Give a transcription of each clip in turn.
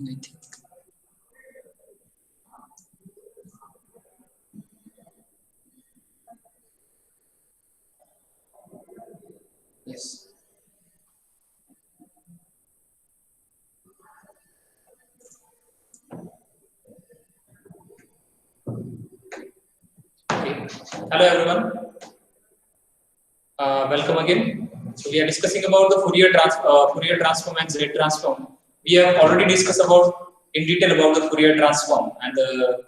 I think. Yes. Okay. Hello everyone. Welcome again. So we are discussing about the Fourier transform and Z transform. We have already discussed about in detail about the Fourier transform and the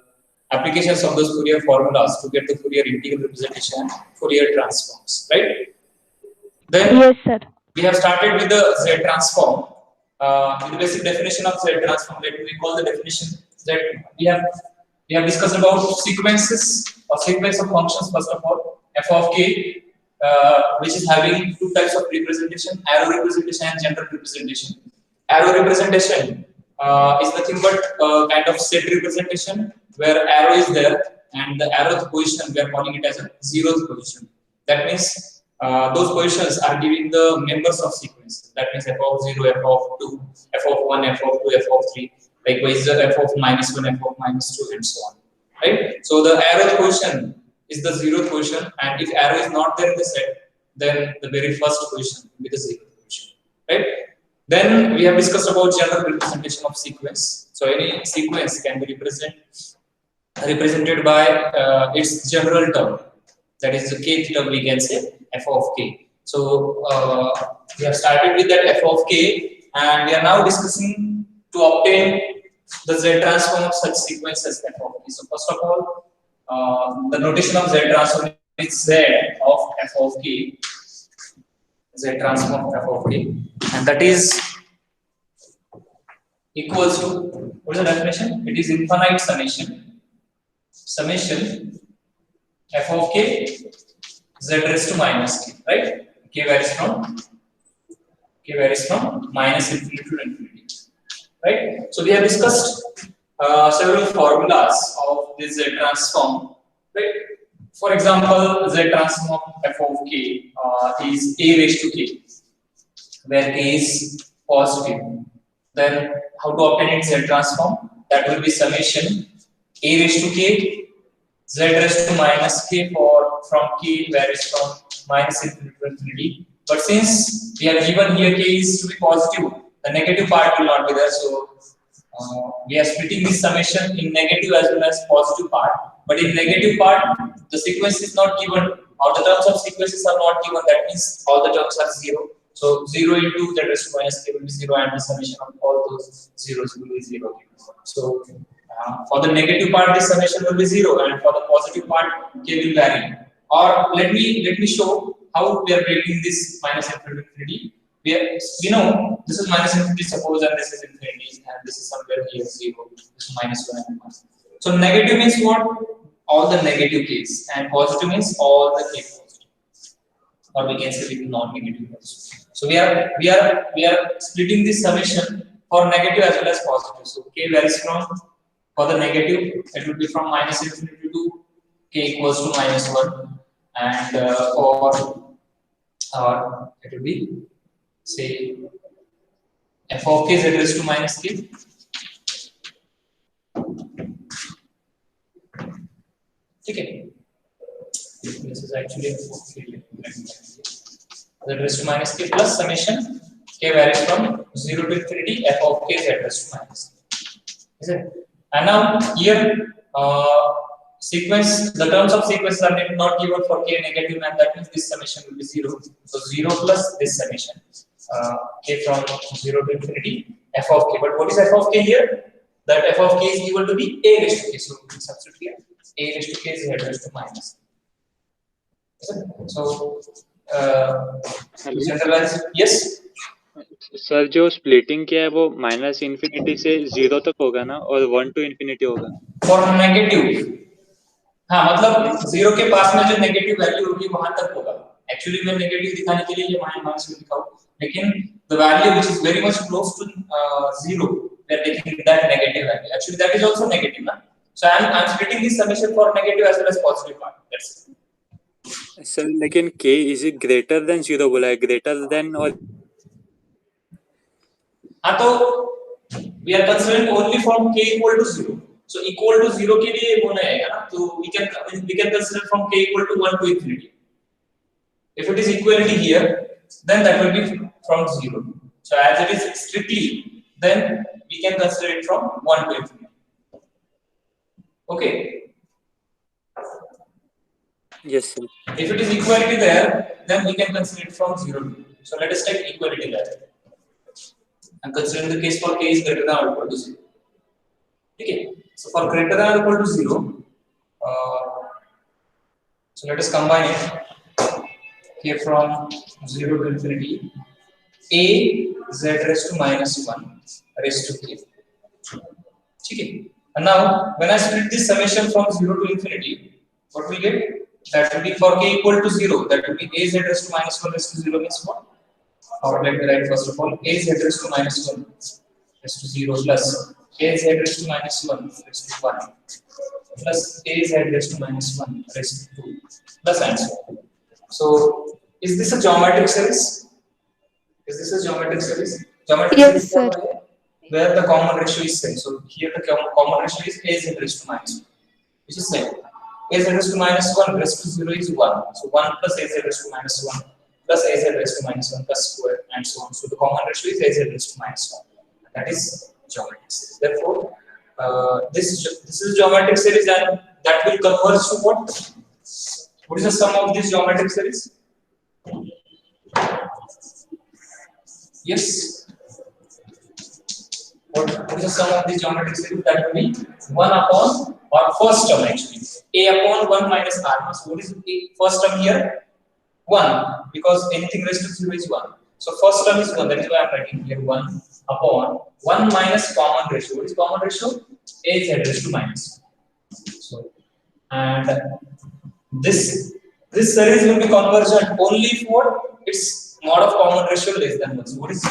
applications of those Fourier formulas to get the Fourier integral representation and Fourier transforms, right? Then Yes, sir. we have started with the Z transform. With the basic definition of Z transform, let me recall the definition that we have discussed about sequences or sequence of functions. First of all, f of k, which is having two types of representation: arrow representation and general representation. Arrow representation is nothing but kind of set representation where arrow is there and the arrow's position we are calling it as a zeroth position. That means those positions are giving the members of sequence. That means f of 0, f of 2, f of 1, f of 2, f of 3. Likewise, the f of minus 1, f of minus 2, and so on. Right? So the arrow position is the zeroth position, and if arrow is not there in the set, then the very first position will be the zeroth position. Right? Then we have discussed about general representation of sequence. So any sequence can be represented by its general term. That is the kth term, we can say f of k. So we have started with that f of k, and we are now discussing to obtain the z transform of such sequences f of k. So first of all, the notation of z transform is z of f of k, z transform of f of k, and that is equals to, what is the definition? It is infinite summation f of k z raised to minus k, right? K varies from minus infinity to infinity, right? So we have discussed several formulas of this z transform, right? For example, z transform of f of k is a raised to k, where k is positive. Then how to obtain its z transform? That will be summation a raised to k z raised to minus k from k varies from minus infinity to infinity. But since we have given here k is to be positive, the negative part will not be there. So we are splitting this summation in negative as well as positive part. But in negative part, the sequence is not given, or the terms of sequences are not given. That means all the terms are zero. So 0 into z raised to minus k will be 0, and the summation of all those zeros will be 0. So for the negative part, this summation will be 0, and for the positive part, k will vary. Or let me show how we are breaking this minus infinity. We know this is minus infinity, suppose, and this is infinity, and this is somewhere here 0. This is minus 1 and 1. So negative means what? All the negative k's, and positive means all the k positive, or we can say with non-negative also. So we are splitting this summation for negative as well as positive. So k varies from, for the negative, it will be from minus infinity to k equals to minus 1, and for it will be, say, f of k z raised to minus k. Okay, this is actually f of k z raised to minus k plus summation k varies from 0 to infinity f of k z raised to minus k. Is it? And now here sequence, the terms of sequences are not given for k negative, and that means this summation will be 0. So 0 plus this summation k from 0 to infinity f of k. But what is f of k here? That f of k is given to be a raised to k. So we substitute here a raised to k z raised to minus. So generalize, yes. Sir जो splitting किया है वो minus infinity से 0 तक होगा ना, और 1 to infinity होगा फॉर नेगेटिव। हाँ, मतलब 0 के पास में जो नेगेटिव वैल्यू होगी वहां तक होगा। एक्चुअली मैं नेगेटिव दिखाने के लिए ये माइनस में दिखाऊं, लेकिन the value which is very much close to 0, we are taking that negative value. Actually that is also negative ना, so I am splitting this summation for negative as well as positive part. That's it. Sir लेकिन k is greater than 0 बोला है, greater than, और हाँ तो We are considering only from k equal to 0. So equal to 0 के लिए वो नहीं आएगा ना, तो we can consider from k equal to 1 to infinity. If it is equality here, then that will be from 0. So as it is strictly, then we can consider it from 1 to infinity. Okay. Yes, sir. If it is equality there, then we can consider it from 0 to 2. So let us take equality there. I'm considering the case for k is greater than or equal to 0. Okay. So for greater than or equal to 0, so let us combine it here from 0 to infinity. A z raised to minus 1 raised to k. Okay. And now when I split this summation from 0 to infinity, what we get? That will be for k equal to 0. That will be a z raised to minus 1 raised to 0 means what? Or let me write first of all a z raised to minus 1 raised to 0 plus a z raised to minus 1 raised to 1 plus a z raised to minus 1 raised to 2 plus and so on. So is this a geometric series? Is this a geometric series? Geometric Yes, series sir. where the common ratio is same. So here the common ratio is a z raised to minus 1, which is same. A z raised to minus 1 raised to 0 is 1. So 1 plus a z raised to minus 1 plus a z raised to minus 1 plus square and so on. So the common ratio is a z raised to minus 1. That is geometric series. Therefore, this is geometric series and that will converge to what? What is the sum of this geometric series? Yes. What is the sum of this geometric series? That will be 1 upon, or first term actually, a upon 1 minus r. So what is the first term here? 1, because anything raised to 0 is 1. So first term is 1, that is why I am writing here 1 upon 1 minus common ratio. What is common ratio? A z raised to minus 1. So, and this series will be convergent only for its mod of common ratio less than 1. So what is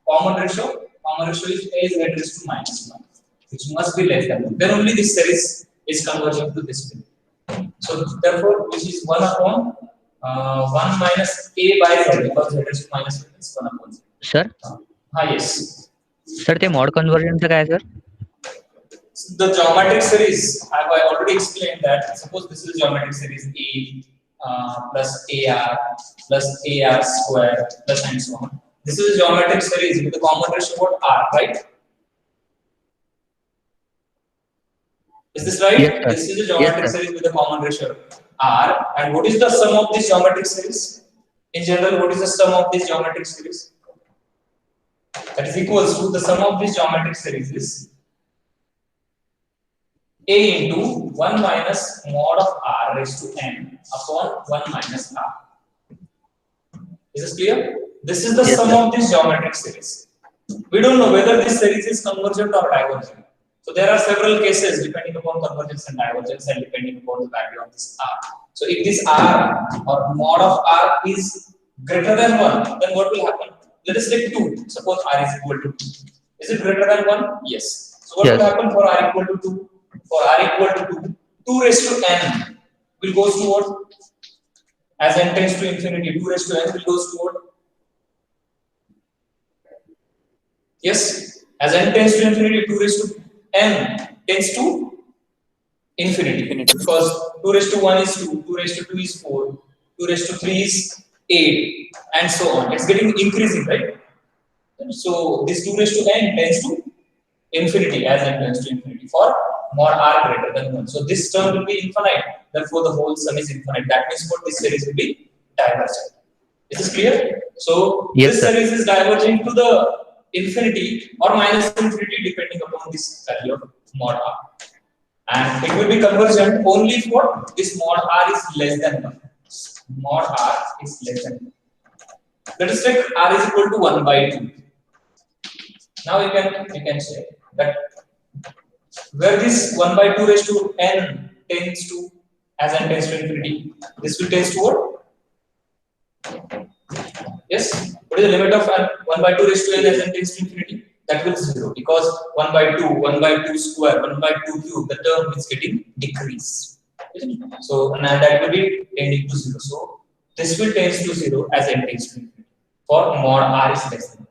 common ratio? Common ratio is a z raised to minus 1, which must be less than 1. Then only this series is converging to this value. So therefore, which is 1 upon 1 minus a by z, because z raised to minus 1 is 1 upon z. Sir Yes. Sir ते mod कन्वर्जनचं काय sir? The geometric series, I have already explained that. Suppose this is geometric series A plus AR plus AR square plus and so on. This is a geometric series with the common ratio what R, right? Is this right? Yes, sir. This is a geometric Yes, sir. series with a common ratio R. And what is the sum of this geometric series? In general, what is the sum of this geometric series? That is equals to the sum of this geometric series is a into 1 minus mod of r raised to n upon 1 minus r. Is this clear? This is the Yes, sum sir. of this geometric series. We don't know whether this series is convergent or divergent. So there are several cases depending upon convergence and divergence and depending upon the value of this r. So if this r or mod of r is greater than 1, then what will happen? Let us take 2. Suppose r is equal to 2. Is it greater than 1? Yes. So what will Yes. happen for r equal to 2? For r equal to 2, 2 raised to n will goes to what? As n tends to infinity, 2 raised to n will goes to what? Yes, as n tends to infinity, 2 raised to n tends to infinity. Because 2 raised to 1 is 2, 2 raised to 2 is 4, 2 raised to 3 is 8, and so on. It's getting increasing, right? So this 2 raised to n tends to infinity as n tends to infinity for mod r greater than 1. So this term will be infinite. Therefore, the whole sum is infinite. That means what this series will be divergent. Is this clear? So Yes, this sir. series is diverging to the infinity or minus infinity depending upon this value of mod r. And it will be convergent only if what? This mod r is less than 1. Mod r is less than 1. Let us take r is equal to 1 by 2. Now you can say that where this 1 by 2 raised to n tends to, as n tends to infinity, this will tends to what? Yes, what is the limit of 1 by 2 raised to n as n tends to infinity? That will 0, because 1 by 2, 1 by 2 square, 1 by 2 cube, the term is getting decreased. So and that will be tending to 0. So this will tends to 0 as n tends to infinity for mod r is less than.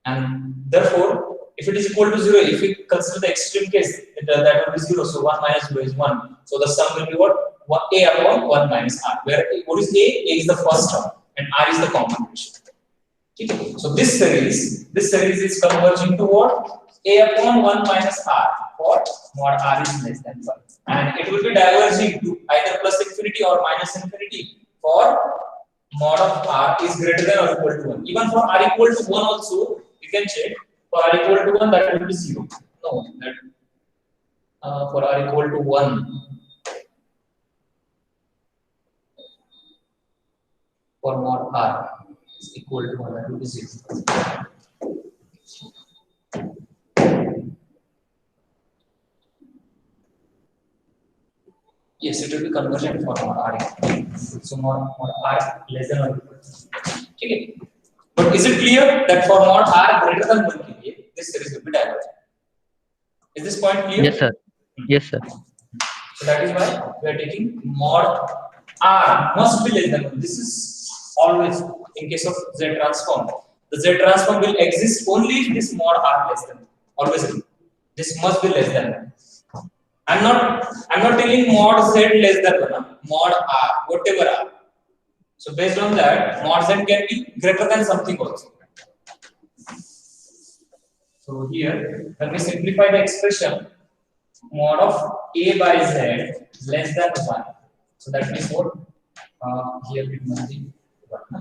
And therefore if it is equal to 0, if we consider the extreme case, that will be 0. So 1 minus 0 is 1. So the sum will be what? A upon 1 minus r. Where what is A? A is the first term and r is the common ratio. Okay. So this series is converging to what? A upon 1 minus r for mod r is less than 1. And it will be diverging to either plus infinity or minus infinity for mod of r is greater than or equal to 1. Even for r equal to 1 also, you can check. For r equal to 1, that will be 0. No, that for r equal to 1, for mod r is equal to 1, that will be 0. Yes, it will be convergent for mod r. So mod r less than or equal to. Okay. But is it clear that for mod r greater than 1 ke liye, this series will be divergent? Is this point clear? Yes, sir. Yes, sir. So that is why we are taking mod r must be less than 1. This is always in case of Z transform. The Z transform will exist only if this mod r less than 1. Always. This must be less than 1. I'm not telling mod Z less than 1. Mod r, whatever r. So based on that, mod Z can be greater than something also. So here, when we simplify the expression, mod of a by z less than 1. So that means what? Here it must be 1.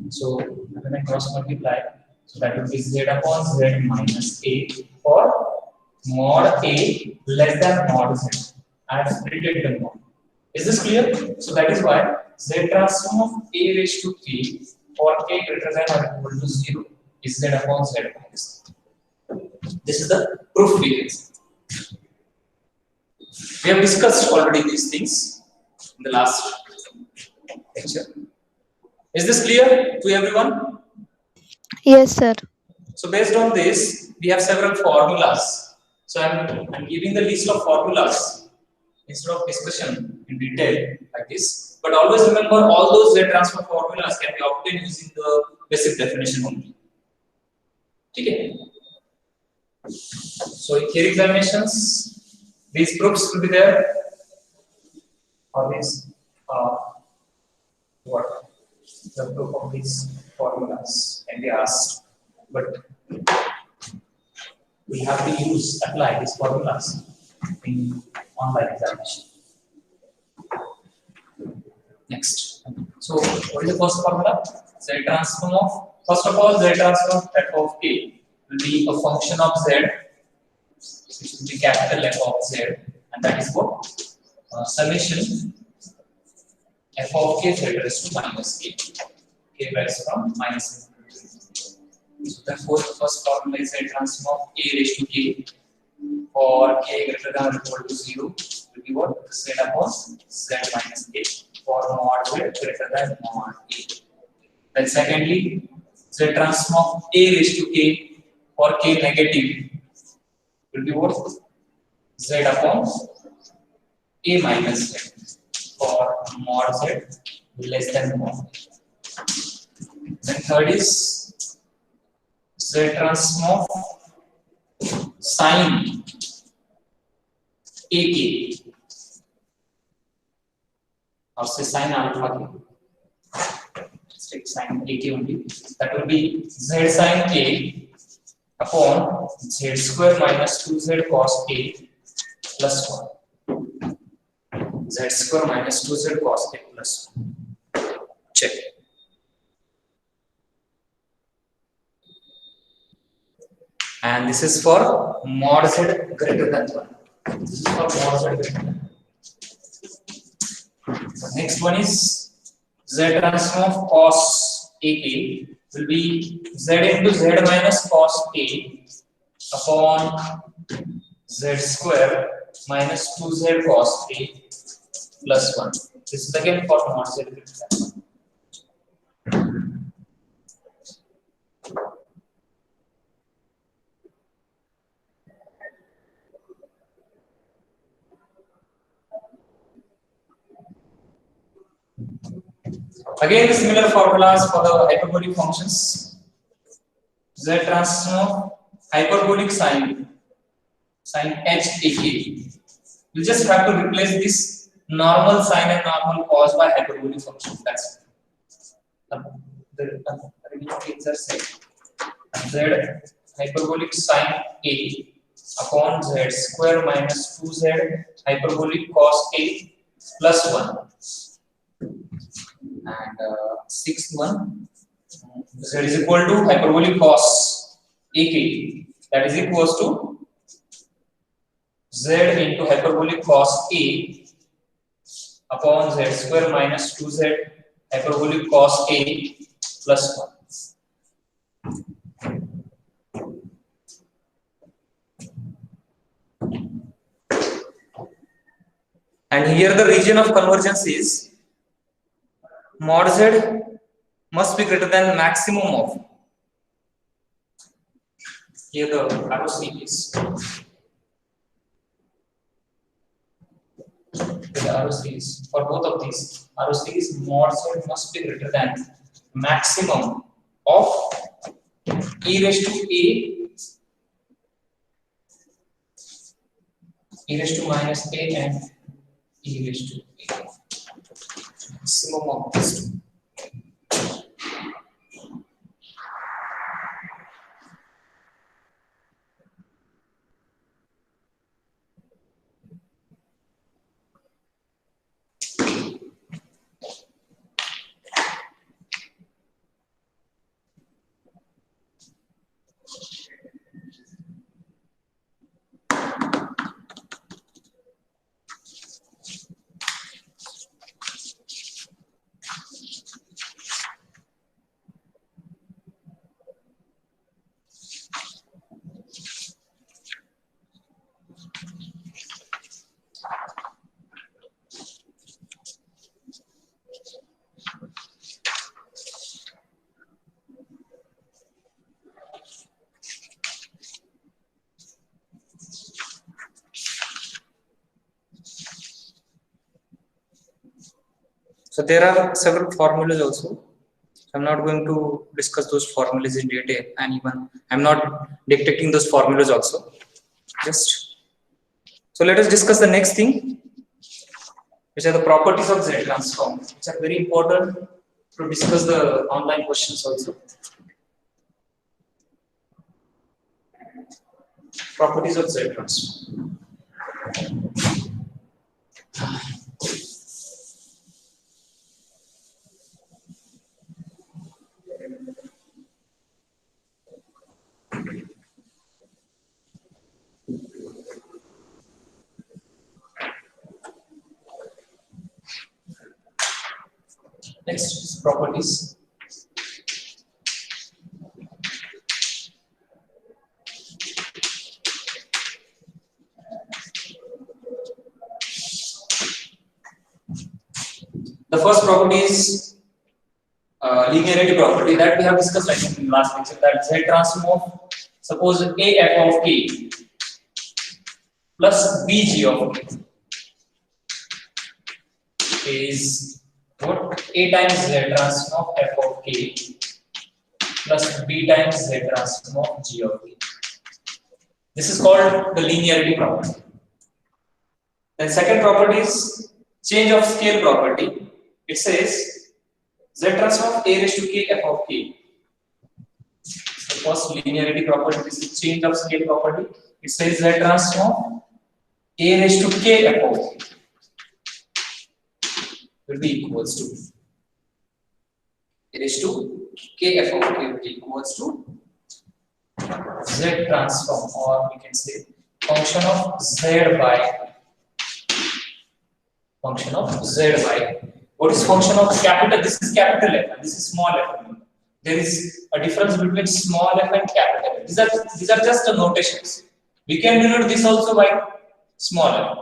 So when I cross multiply, so that will be z upon z minus a for mod a less than mod z. I have splitted the mod. Is this clear? So that is why z transform of a raised to k for k greater than or equal to 0 is z upon z minus. This is the proof we can see. We have discussed already these things in the last lecture. Is this clear to everyone? Yes, sir. So based on this, we have several formulas. So I'm giving the list of formulas instead of discussion in detail like this. But always remember all those Z transform formulas can be obtained using the basic definition only. Okay. So in theory examinations, these proofs will be there. Or these what? The proof of these formulas can be asked. But we have to apply these formulas in online examination. Next. So what is the first formula? Z transform of, first of all, Z transform of f of k will be a function of z, which will be capital F of z, and that is what? Summation f of k z raised to minus k. K varies from minus infinity. So therefore, the first formula is Z transform of a raised to k for k greater than or equal to 0 will be what? Z upon z minus k for mod z greater than mod a. Then secondly, Z transform of a raised to k for k negative will be what? Z upon a minus z for mod z less than mod a. Then third is Z transform of sin ak or say sin alpha k. Let's take sin ak only. That will be z sin a upon z square minus 2z cos a plus 1. Z square minus 2z cos a plus 1. Check. And this is for mod z greater than 1. This is for mod z greater than 1. The next one is Z transform of cos ak will be z into z minus cos a upon z square minus 2z cos a plus 1. This is again for mod z greater than 1. Again, the similar formulas for the hyperbolic functions. Z transform hyperbolic sine h ak. You just have to replace this normal sine and normal cos by hyperbolic function. That's it. The remaining things are same. Z hyperbolic sine a upon z square minus 2z hyperbolic cos a plus 1. And sixth one, z is equal to hyperbolic cos ak, that is equals to z into hyperbolic cos a upon z square minus 2z hyperbolic cos a plus 1. And here the region of convergence is mod z must be greater than maximum of, here the arrow C is, the arrow C is for both of these, arrow C is mod z must be greater than maximum of e raised to a, e raised to minus a and e raised to a, maximum of these two. So there are several formulas also. I'm not going to discuss those formulas in detail, and even I'm not dictating those formulas also. Just so let us discuss the next thing, which are the properties of Z transform, which are very important to discuss the online questions also. Properties of Z transform. Next is properties. The first property is linearity property that we have discussed, I think, in last lecture, that Z transform of, suppose a f of k plus b g of k is what? A times Z transform of f of k plus b times Z transform of g of k. This is called the linearity property. Then second property is change of scale property. It says Z transform of a raised to k f of k. So first linearity property, this is change of scale property. It says Z transform a raised to k f of k will be equals to a raised to k f of k will be equals to Z transform, or we can say function of Z by what is function of capital? This is capital F and this is small f. There is a difference between small f and capital F. These are just the notations. We can denote this also by small f,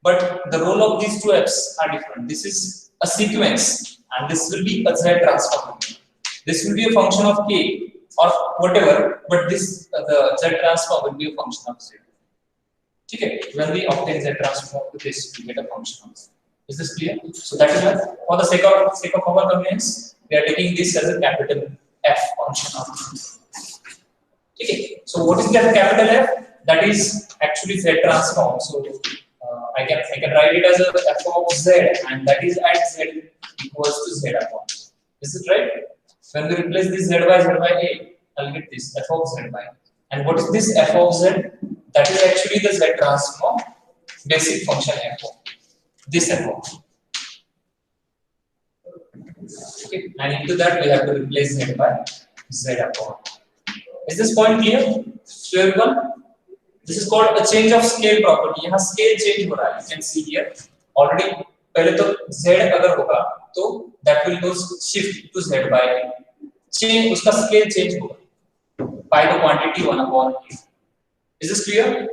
but the role of these two f's are different. This is a sequence and this will be a Z transform. This will be a function of k or whatever, but this the Z transform will be a function of Z. Okay, when we obtain Z transform to this, we get a function of Z. Is this clear? So that is why, for the sake of our convenience, we are taking this as a capital F function of Z. ठीक है. So what is that capital F? That is actually Z transform. So I can write it as a f of Z, and that is at Z equals to Z upon. Is it right? When we replace this Z by A, I'll get this f of Z by. And what is this f of Z? That is actually the Z transform basic function f of this f of. Okay, and into that we have to replace Z by Z upon. Is this point clear to everyone? This is called a change of scale property. यहाँ scale change हो रहा है. You can see here already. पहले तो Z अगर होगा तो that will go shift to Z by A. Change उसका scale change होगा. By the quantity 1 upon A. Is this clear?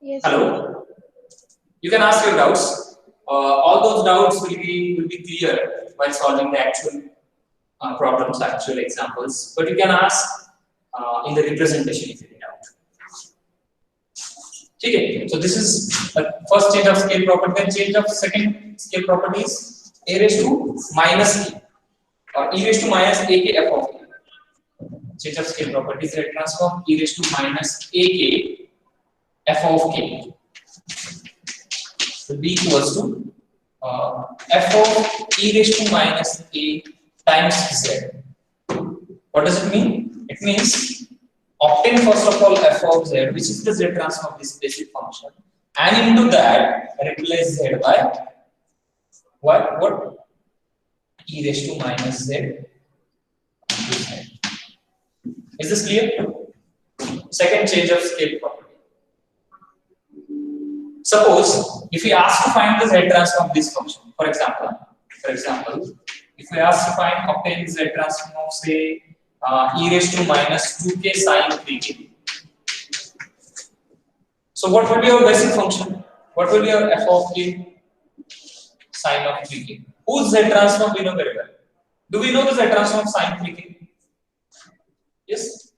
Yes. Hello. You can ask your doubts. All those doubts will be clear while solving the actual problems, actual examples. But you can ask in the representation if you need doubt. Okay. So this is a first change of scale property. Then change of second scale property is a raised to minus a or e raised to minus a k f of a. Change of scale property is that transform e raised to minus a k f of k will be equals to f of e raised to minus a times z. What does it mean? It means obtain first of all f of z, which is the z transform of this basic function, and into that replace z by what e raised to minus z. Is this clear? Second change of scale property. Suppose if we ask to find the z transform of this function, for example, if we ask to obtain z transform of say e raised to minus 2k sine 3k. So what will be your basic function? What will be your f of k sine of 3k? Whose z transform we know very well? Do we know the z transform of sine 3k? Yes,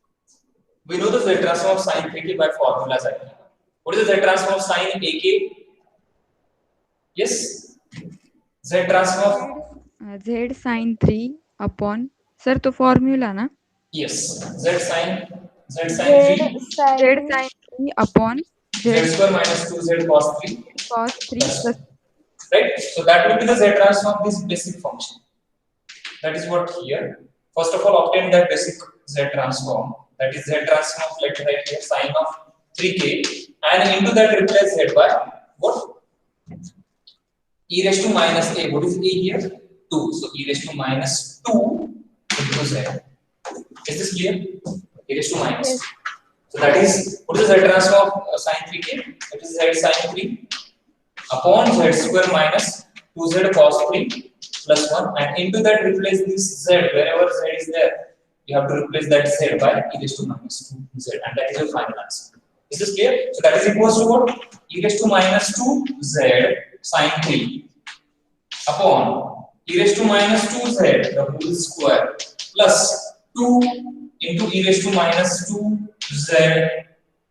we know the z transform of sine 3k by formulas. What is the z transform of sine ak? Yes, z transform of z sin 3 upon sir तो formula ना yes z sin 3 z sin 3 upon z square minus 2z cos 3 cos 3 plus right. So that will be the z transform of this basic function. That is what here. First of all, obtain that basic z transform. That is z transform of, let me write here, sine of 3k, and into that replace z by what? E raised to minus a. What is a here? 2. So e raised to minus 2 into z. Is this clear? E raised to minus. Yes. So that is, what is the z transform of sine 3k? That is z sine 3 upon z square minus 2z cos 3 plus 1, and into that replace this z. Wherever z is there, you have to replace that z by e raised to minus 2z, and that is your final answer. Is this clear? So that is equals to what? E raised to minus 2z sine 3 upon e raised to minus 2z the whole square plus 2 into e raised to minus 2z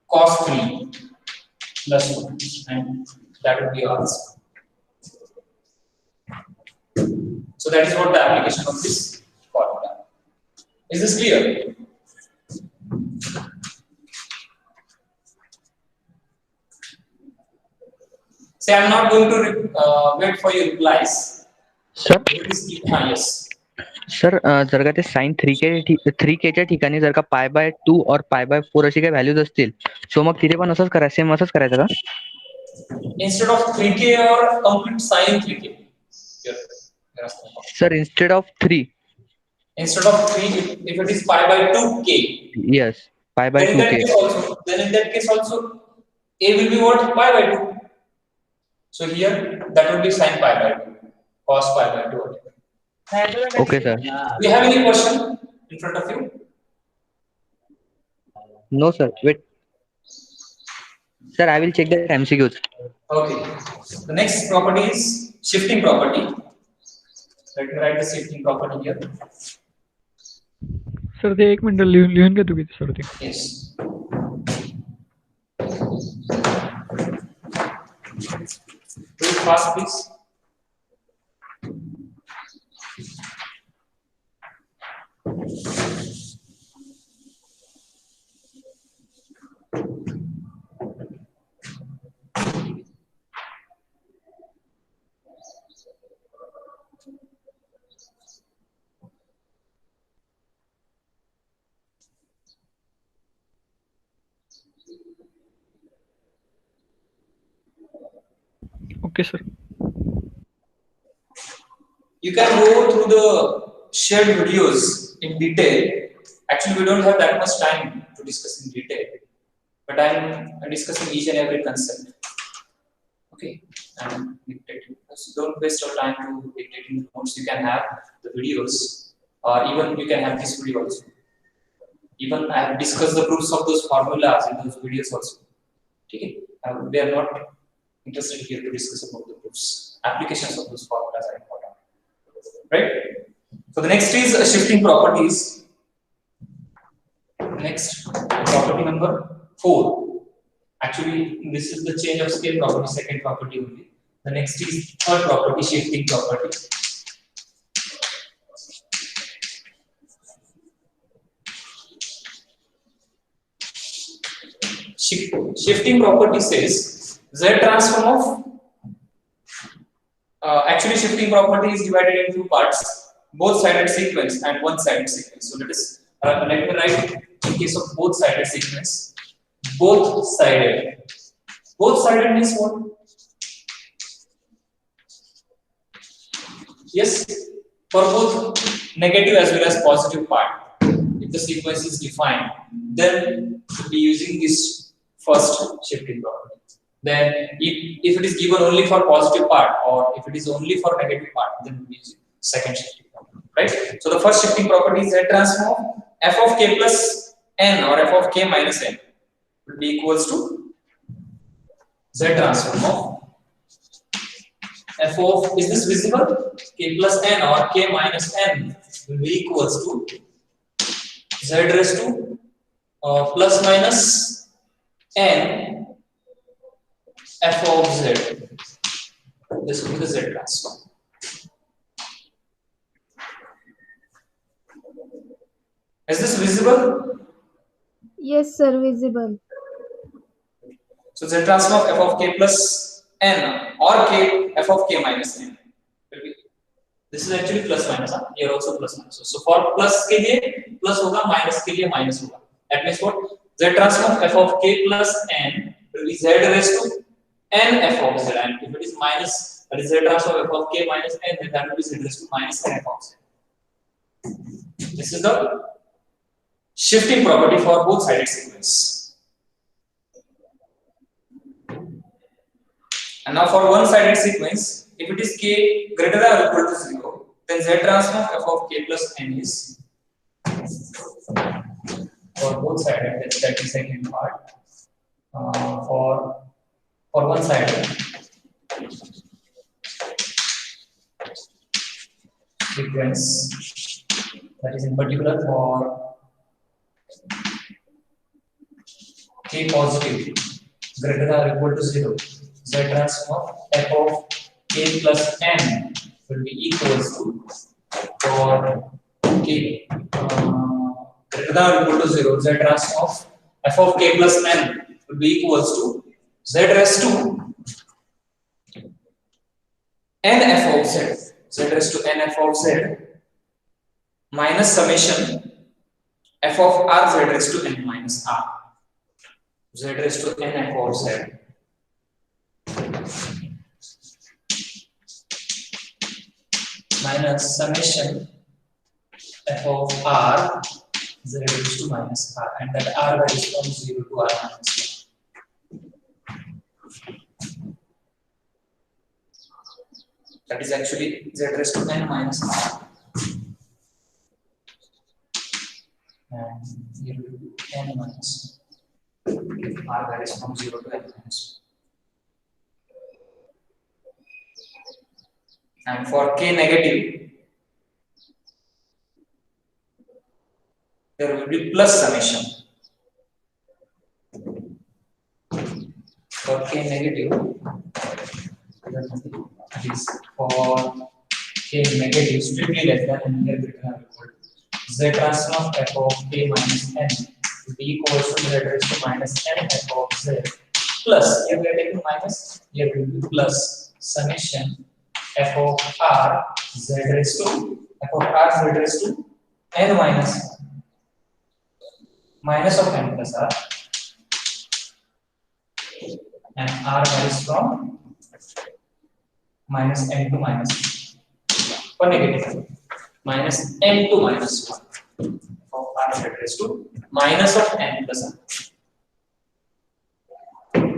cos 3 plus 1, and that would be our answer. So that is what the application of this formula. Is this clear? Say I am not going to wait for your replies. Sir Yes. Sir जर का ते sign 3k च्या ठिकाणी जर का pi by 2 और pi by 4 अशी काही व्हॅल्यूज असतील सो मग तिथे पण असंच करायचं, सेम असंच करायचं का? Instead of 3k or complete sine 3k. Sir instead of 3. Instead of 3, if it is pi by 2k. Yes, pi by Then in that 2k. case also, a will be what? Pi by 2. So here that will be sin pi by 2, cos pi by 2. Okay, sir. Do you have any question in front of you? No, sir. Wait. Sir, I will check the MCQs. Okay. The next property is shifting property. Let me write the shifting property here. Sir ते एक minute लिहून घेतो किती sir ते. Yes. Do it fast, please. Okay, sir. You can go through the shared videos in detail. Actually, we don't have that much time to discuss in detail, but I'm discussing each and every concept. Okay, I'm dictating. So don't waste your time to dictating the notes. You can have the videos, or even you can have this video also. Even I have discussed the proofs of those formulas in those videos also. Okay, we are not interested here to discuss about the proofs. Applications of those formulas are important, right? So the next is shifting properties. Next, property number 4. Actually, this is the change of scale property, second property only. The next is third property, shifting property. Shifting property says Z transform of actually shifting property is divided into two parts, both sided sequence and one sided sequence. So let me write in case of both sided sequence. Both sided means what? Yes, for both negative as well as positive part. If the sequence is defined, then we'll be using this first shifting property. Then if it is given only for positive part, or if it is only for negative part, then we'll be using second shifting property, right? So the first shifting property is Z transform f of k plus n or f of k minus n will be equals to Z transform of f of, is this visible? K plus n or k minus n will be equals to Z raised to plus minus n f of z. This will be the Z transform. Is this visible? Yes, sir, visible. So Z transform of f of k plus n or k f of k minus n will be, this is actually plus minus, here also plus minus. So for plus के लिए plus होगा, minus के लिए minus होगा. That means what? Z transform f of k plus n will be z raised to n f of z, and if it is minus, that is Z transform f of k minus n, then that will be z raised to minus n f of z. This is the shifting property for both sided sequence. And now for one sided sequence, if it is k greater than or equal to 0, then Z transform f of k plus n is for both sided, that's the second part. For one sided sequence, that is in particular for k positive greater than or equal to 0, Z transform f of k plus n will be equals to, for k greater than or equal to 0, Z transform of f of k plus n will be equals to z raised to n f of z, z raised to n f of z minus summation f of r z raised to n minus r, z raised to n f of z minus summation f of r z raised to minus r, and that r varies from 0 to r minus 1. That is actually z raised to n minus r, and here will be n minus r varies from 0 to n minus 1. And for k negative, there will be plus summation. For k negative, that is for k negative strictly less than n greater than or equal to, z transform f of k minus n will be equals to z raised to minus n f of z plus, here we are taking minus, here will be plus summation f of r z raised to n minus 1 minus of n plus r, and r varies from minus n to minus 1 negative minus n to minus 1 of r raised to minus of n plus 1.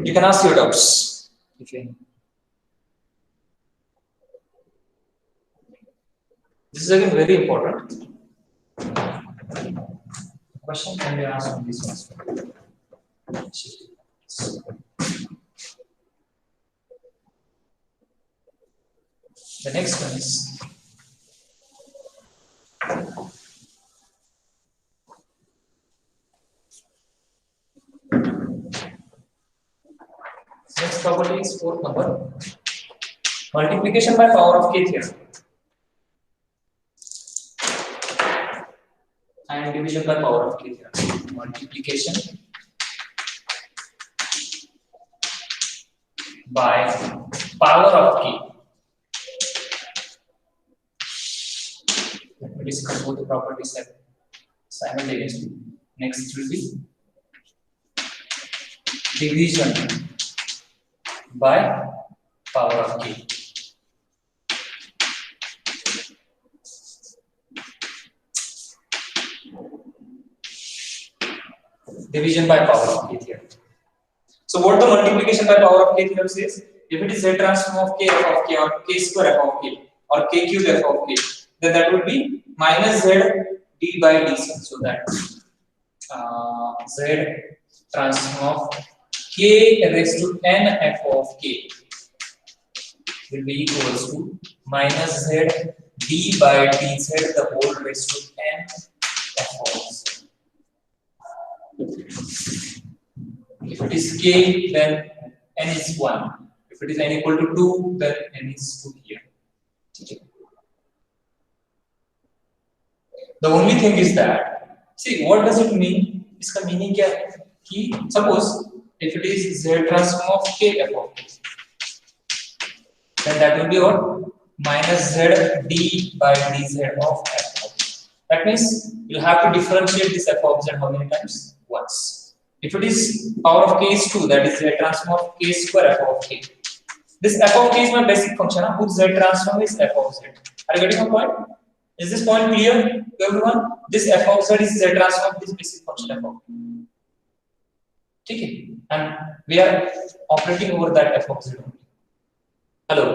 You can ask your doubts if you any. This is again very important question, can be asked on this one. The next one is next property is fourth number, multiplication by power of k theorem and division by power of k theorem. Multiplication by power of k. Let me discuss both the properties simultaneously. Next will be division by power of k. Division by power of k theorem. So what the multiplication by power of k theorem says? If it is z transform of k f of k or k square f of k or k cube f of k, then that would be minus z d by d. So that z transform of k raised to n f of k will be equals to minus z d by dz the whole raised to n f of z. If it is k, then n is 1. If it is n equal to 2, then n is 2 here. The only thing is that, see, what does it mean? इसका meaning क्या है? कि suppose if it is z transform of k f of k, then that will be what? Minus z d by dz of f of k. That means you'll have to differentiate this f of z how many times? Once. If it is power of k is 2, that is z transform of k square f of k. This f of k is my basic function, whose z transform is f of z. Are you getting my point? Is this point clear to everyone? This f of z is z transform of this basic function f of k. Okay? And we are operating over that f of z only. Hello?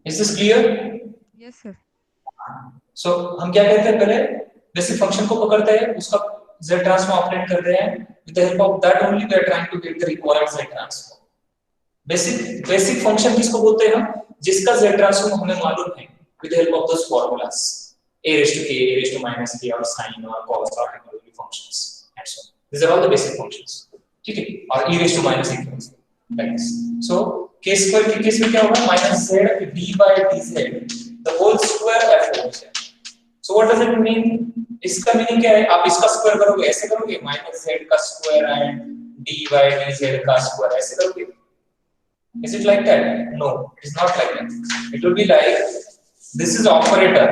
Is this clear? Yes, sir. So हम क्या कहते हैं, पहले basic function को पकड़ते हैं, उसका z transform operate करते हैं, with the help of that only we are trying to get the required z transform. Basic function किसको बोलते हैं हम? जिसका z ट्रांसफॉर्म हमें मालूम है, with the help of those formulas, a raised to k, a raised to minus k, or sine or cos or trigonometry functions and so on. These are all the basic functions. ठीक है? और e raised to minus k function like this. So k square के case में क्या होगा? minus z d by dz the whole square f of z. So what does it mean? इसका meaning क्या है? आप इसका स्क्वायर करोगे, ऐसे करोगे, माइनस z का square and d by dz का स्क्वायर, ऐसे करोगे? Is it like that? No, it is not like that. It will be like this is operator.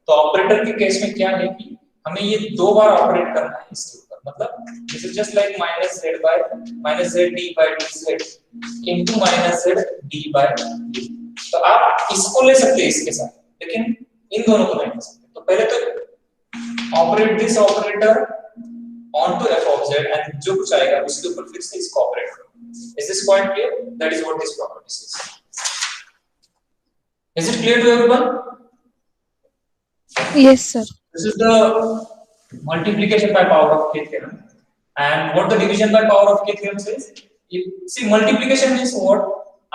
तो ऑपरेटर के केस में क्या है कि हमें ये दो बार ऑपरेट करना है इसके ऊपर, मतलब this is just like minus z d by dz into minus z d by d. तो आप इसको ले सकते हैं इसके साथ, लेकिन इन दोनों को नहीं ले सकते. तो पहले तो operate this operator onto f of z and जो कुछ आएगा उसके ऊपर फिर से इसको ऑपरेट करो. Is this point clear? That is what this property says. Is it clear to everyone? Yes, sir. This is the multiplication by power of k theorem. And what the division by power of k theorem says? See, multiplication means what?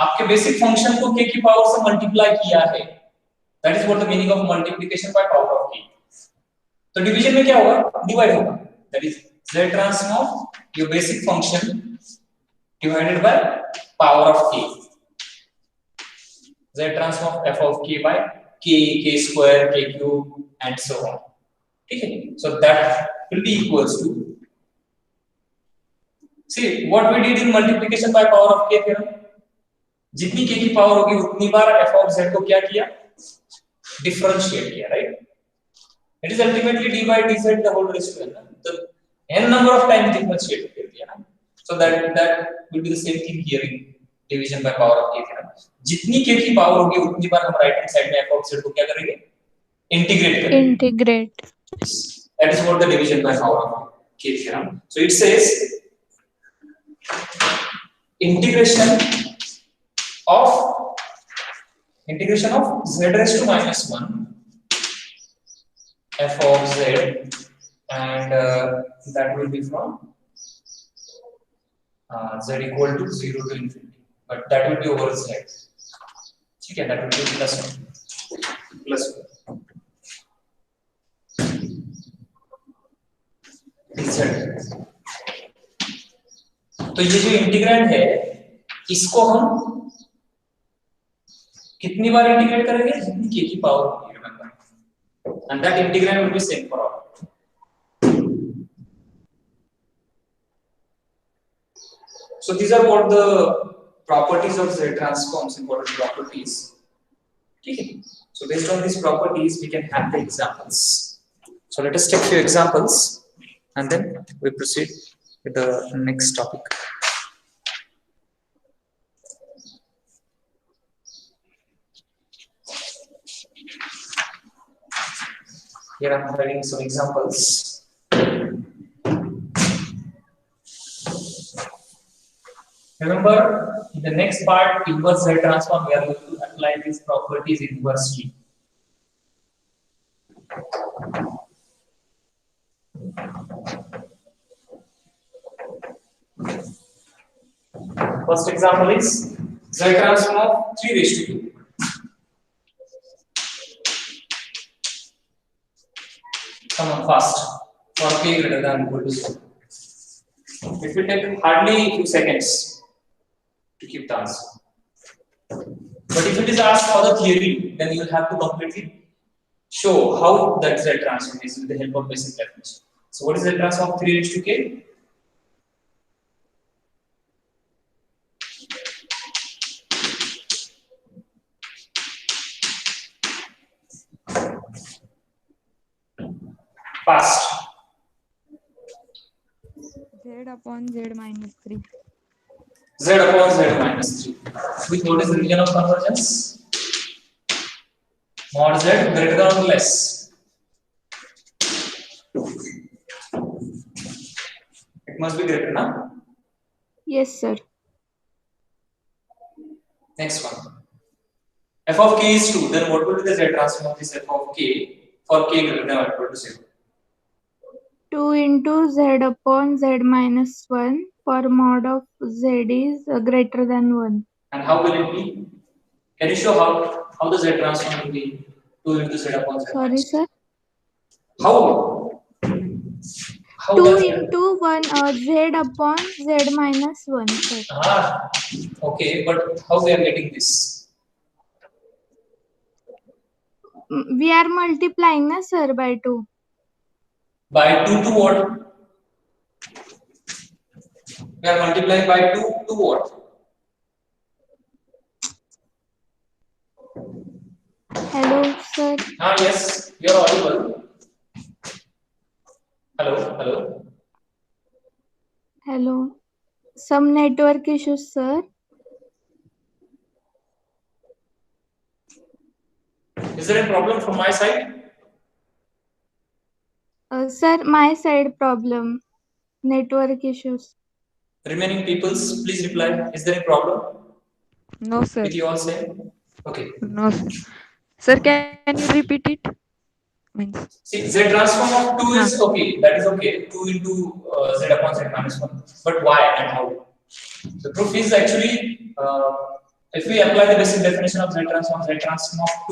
आपके basic function को k की power से multiply किया है. That is what the meaning of multiplication by power of k. तो division में क्या होगा? डिवाइड होगा. That is z transform of your basic function divided by power of k. Z transform of f of k by k, k square, k cube, and so on. Okay, so that will be equals to. See what we did in multiplication by power of k theorem. जितनी k की power होगी उतनी बार f of z को क्या किया? Differentiate किया, right? It is ultimately d by dz the whole raised to n. So n number of times differentiate कर दिया ना. So that will be the same thing here in division by power of k theorem. जितनी k की power होगी उतनी बार हम right hand side में f of z को क्या करेंगे, इंटीग्रेट करेंगे। Integrate. That is what the division by power of k theorem. So it says integration of z raised to minus 1 f of z, and that will be from z equal to 0 to infinity, but that will be over z. ठीक है, that will be plus 1 dz. तो ये जो integrand है इसको हम कितनी बार integrate करेंगे, जितनी k की पावर होगी, remember, and that integrand will be same for all. So these are what the properties of Z transforms, important properties. Okay. So based on these properties, we can have the examples. So let us take few examples, and then we proceed with the next topic. Here I am writing some examples. Remember, in the next part, inverse Z transform, we are going to apply these properties inversely. First example is Z transform of 3 raised to 2. Come on, fast. For k greater than or equal to 0. It will take hardly a few seconds to keep the answer. But if it is asked for the theory, then you will have to completely show how that Z transform is with the help of basic definition. So what is Z transform of 3 raised to k? Fast. Z upon Z minus 3. Z upon Z minus 3. With what is the region of convergence? Mod Z greater than or less? It must be greater, na? Yes, sir. Next one. F of k is 2. Then what will be the Z transform of this f of k for k greater than or equal to 0? 2 into Z upon Z minus 1 for mod of Z is greater than 1. And how will it be? Can you show how the Z transform will be 2 into Z upon Z? Sorry, minus sir. 1? How 2 does that- into 1 Z upon Z minus 1, sir. Okay, but how we are getting this? We are multiplying, na, sir, by 2. By 2 to what? We are multiplying by 2 to what? Hello, sir. Yes, you are audible. Hello, hello. Hello. Some network issues, sir. Is there a problem from my side? Sir, my side problem. Network issues. Remaining peoples, please reply. Is there a problem No, sir. with you all saying? Okay. No, sir. Sir, can you repeat it? Means. See, Z transform of 2 is okay. That is okay. 2 into Z upon Z minus 1. But why and how? The proof is actually, if we apply the basic definition of Z transform of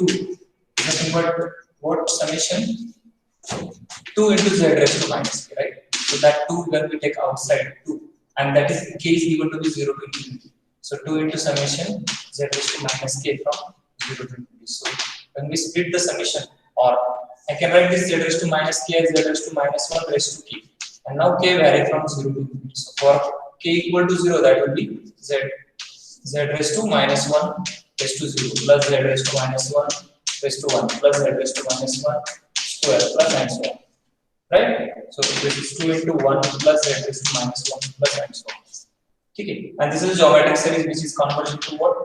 2, nothing but what summation? 2 into Z raised to minus k, right? So that 2 when we take outside 2, and that is k is equal to be 0 to infinity. So 2 into summation Z raised to minus k from 0 to infinity. So when we split the summation, or I can write this Z raised to minus k as Z raised to minus 1 raised to k, and now k vary from 0 to infinity. So for k equal to 0, that will be Z raised to minus 1 raised to 0 plus Z raised to minus 1 raised to 1 plus Z raised to minus 1 square plus and so on. Right? So this is 2 into 1 plus Z raised to minus 1 plus and so on. ठीक है, and this is a geometric series which is converted to what?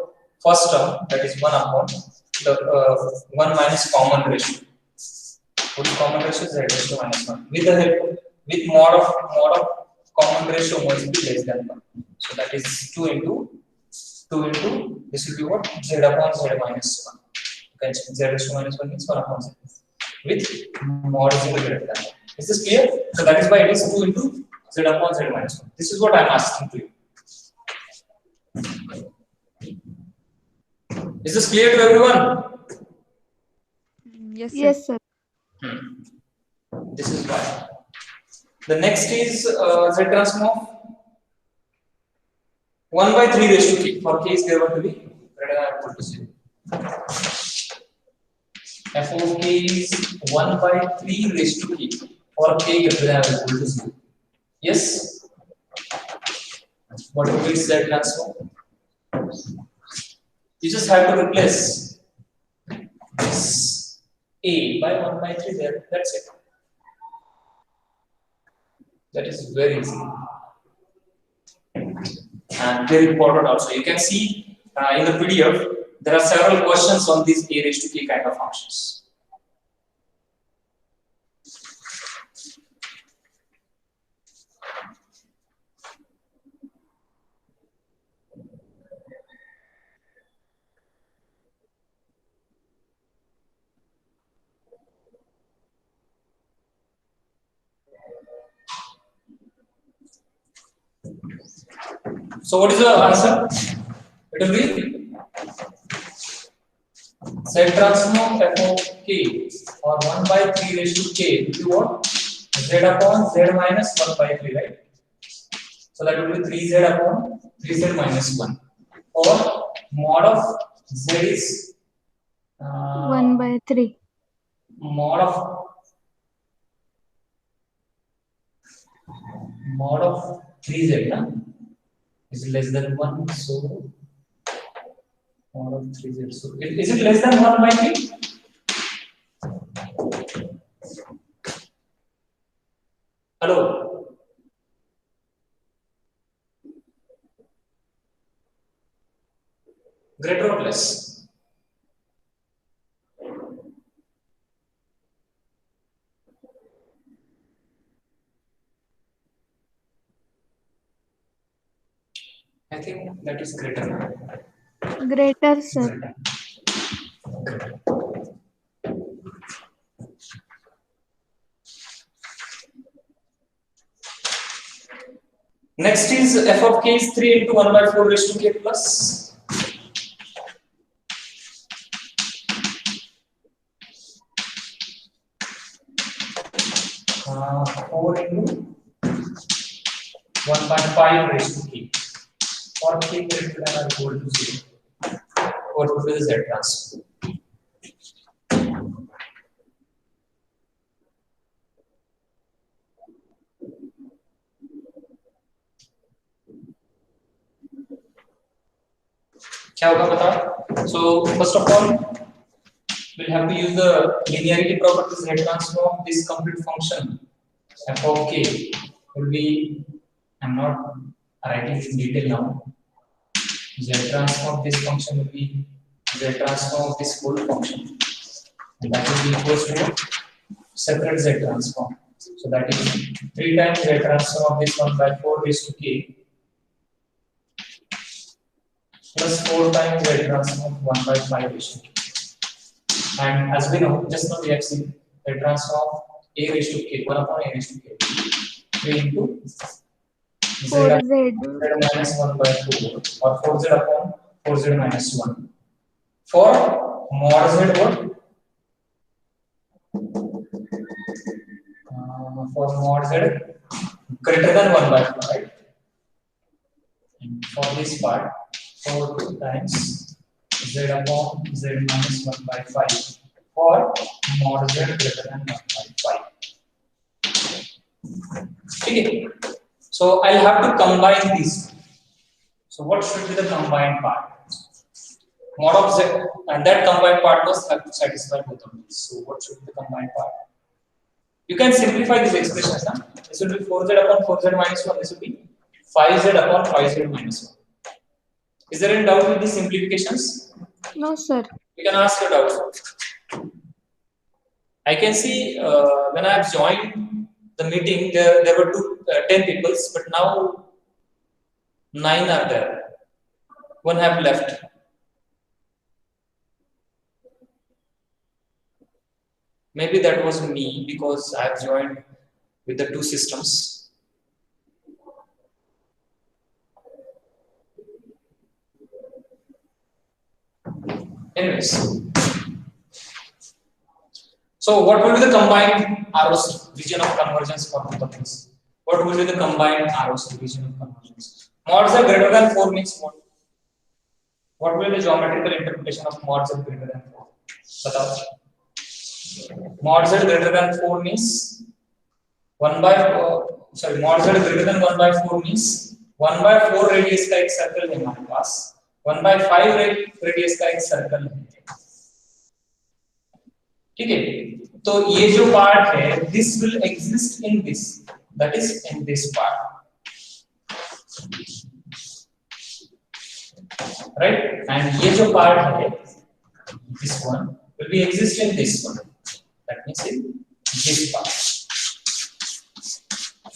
First term, that is 1 upon the 1 minus common ratio. What is common ratio? Z raised to minus 1. With the help, with mod of common ratio must be less than 1. So that is 2 into this will be what? Z upon Z minus 1. Okay, Z raised to minus 1 means 1 upon Z. With mod Z greater than 1. Is this clear? So that is why it is 2 into Z upon Z minus 1. This is what I am asking to you. Is this clear to everyone? Yes, sir. Yes, sir. This is why. The next is Z transform of 1 by 3 raised to k. For k is given to be greater than or equal to 0. F of k is 1 by 3 raised to k. For k greater than or equal to 0. Yes? What will be Z transform? You just have to replace this a by 1 by 3 there. That's it. That is very easy. And very important also. You can see in the PDF, there are several questions on these a raised to k kind of functions. So what is the answer? It will be Z transform f of k or 1 by 3 raised to k will be what? Z upon Z minus 1 by 3, right? So that will be 3Z upon 3Z minus 1. Or mod of Z is 1 by 3. mod of 3Z na? Is less than 1, so mod of 3Z. So is it less than 1 by 3? Hello? Greater or less? I think that is greater. Greater, sir. Greater. Next is f of k is 3 into 1 by 4 raised to k plus. Uh, 4 into 1.5 raised to k. For k greater than or equal to 0. What would be the Z transform? क्या होगा बताओ? So first of all, we'll have to use the linearity properties. Z transform of this complete function f of k will be, I'm not writing in detail now. Z transform of this function will be Z transform of this whole function, and that will be equals to separate Z transform. So that is 3 times Z transform of this 1 by 4 raised to k plus 4 times Z transform of 1 by 5 raised to k. And as we know, just now we have seen Z transform of a raised to k, 1 upon a raised to k, 3 into Z 4Z. minus 1 by 4 or 4Z upon 4Z minus 1. For mod Z what? For mod Z greater than 1 by 4, right? And for this part, 4 times Z upon Z minus 1 by 5 for mod Z greater than 1 by 5. Okay. So I'll have to combine these. So what should be the combined part? Mod of Z, and that combined part must have to satisfy both of these. So what should be the combined part? You can simplify these expressions. Huh? This will be 4Z upon 4Z minus 1. This will be 5z upon 5z minus 1. Is there any doubt with these simplifications? No, sir. You can ask your doubts. I can see when I have joined the meeting, there were 10 people, but now 9 are there. 1 have left. Maybe that was me because I have joined with the 2 systems. Anyways, so what will be the combined ROC region of convergence for both of these? What will be the combined ROC region of convergence? Mod z greater than 4 means what? What will be the geometrical interpretation of mod z greater than 4? Batao. Mod z greater than 4 means 1 by 4. Sorry, mod z greater than 1 by 4 means 1 by 4 radius का एक circle है हमारे पास, 1 by 5 radius का एक circle है. ठीक है, तो ये जो पार्ट है, this will exist in this, that is in this part, right? And ये जो part है, this one will be exist in this one, that means in this part.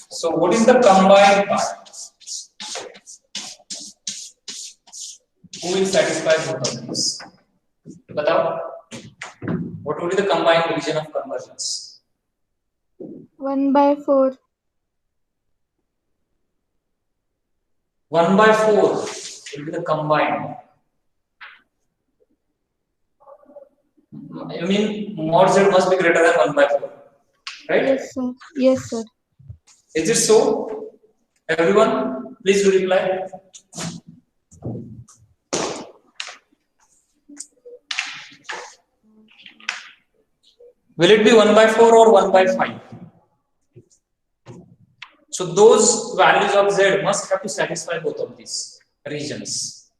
So what is the combined part? Who will satisfy both of these? Batao. What would be the combined region of convergence? 1 by 4. 1 by 4 will be the combined. I mean, mod z must be greater than 1 by 4, right? Yes, sir. Yes, sir. Is it so? Everyone, please do reply. Will it be 1 by 4 or 1 by 5? So those values of z must have to satisfy both of these regions.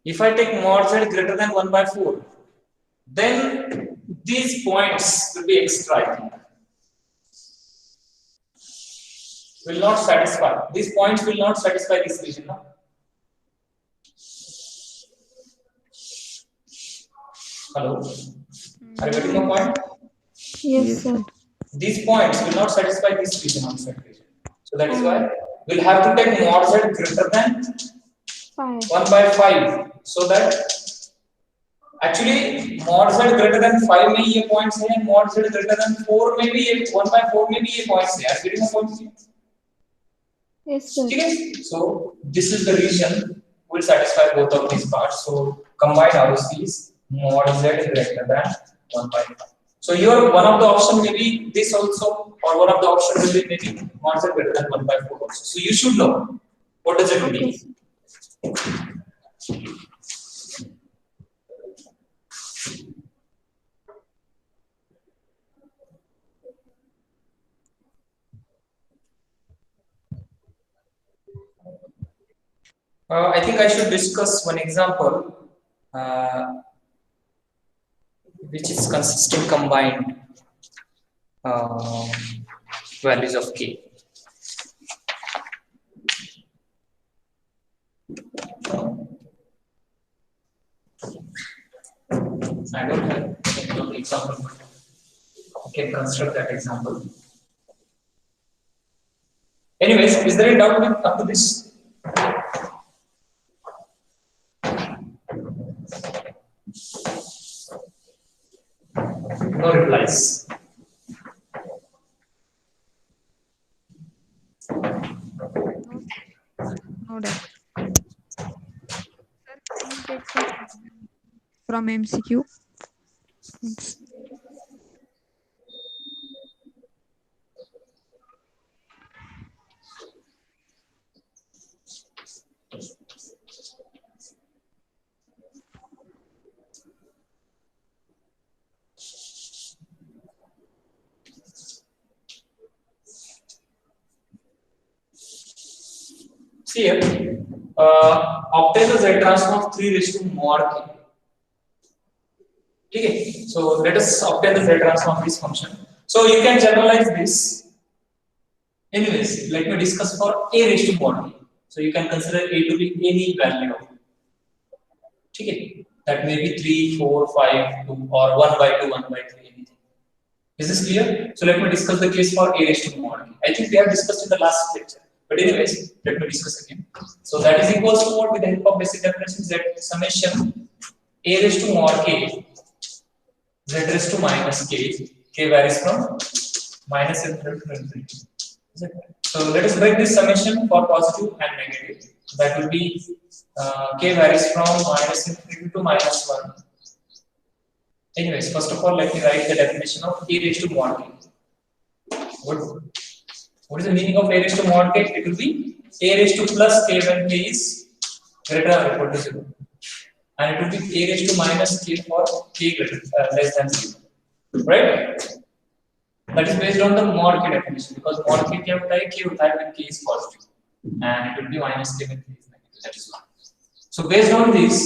If I take mod z greater than 1 by 4, then these points will be extra, I think. Will not satisfy. These points will not satisfy this region. No? Hello? Are you getting the point? Yes, sir. These points will not satisfy this region on set region. So that is why we'll have to take mod z greater than 5. 1 by 5. So that actually mod z greater than 5 में ये points है, mod z greater than 4 में भी ये 1 by 4 में भी ये points है. Are you getting the point? Yes, sir. Okay. So this is the region will satisfy both of these parts. So combined ROC is mod z greater than 1 by 5. So your one of the option may be this also, or one of the option will be maybe mod z greater than 1 by 4 also. So you should know what does it mean. I think I should discuss one example which is consisting combined values of k. I don't have an example. I can construct that example. Anyways, is there any doubt up to this? No replies. No doubt. Sir, can you take some from MCQ? Thanks. See here, obtain the z transform of 3 raised to mod k. Okay, so let us obtain the z transform of this function. So you can generalize this Anyways, let me discuss for a raised to mod k. So you can consider a to be any value of it. Okay, that may be 3, 4, 5, 2 or 1 by 2, 1 by 3, anything. Is this clear? So let me discuss the case for a raised to mod k. I think we have discussed in the last lecture. But anyways, let me discuss again. So that is equals to what with the help of basic definition z summation a raised to mod k z raised to minus k varies from minus infinity to infinity. Is it? So let us break this summation for positive and negative. So that will be k varies from minus infinity to minus 1. Anyways, first of all, let me write the definition of a raised to mod k. What is the meaning of a raised to mod k? It will be a raised to plus k when k is greater or equal to 0. And it will be a raised to minus k for k greater less than 0. Right? That is based on the mod k definition, because mod k क्या होता है? K होता है when k is positive, and it will be minus k when k is negative. That is one. So based on this,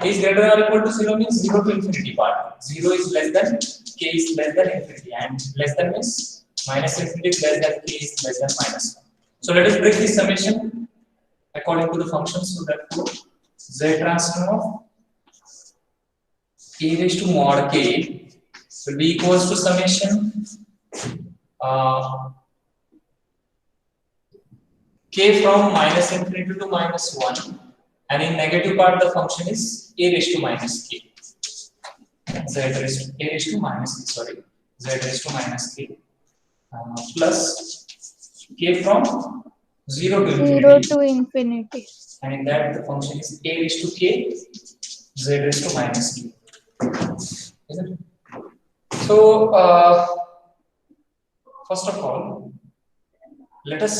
k is greater or equal to 0 means 0 to infinity part. 0 is less than k is less than infinity, and less than means minus infinity is less than k is less than minus 1. So let us break this summation according to the function. So that z transform of a raised to mod k will be equals to summation k from minus infinity to minus 1, and in negative part the function is a raised to minus k. Z raised to a raised to minus k, sorry, z raised to minus k plus k from 0 to 0 infinity, to infinity. and in that the function is a raised to k z raised to minus k. Is it? So first of all, let us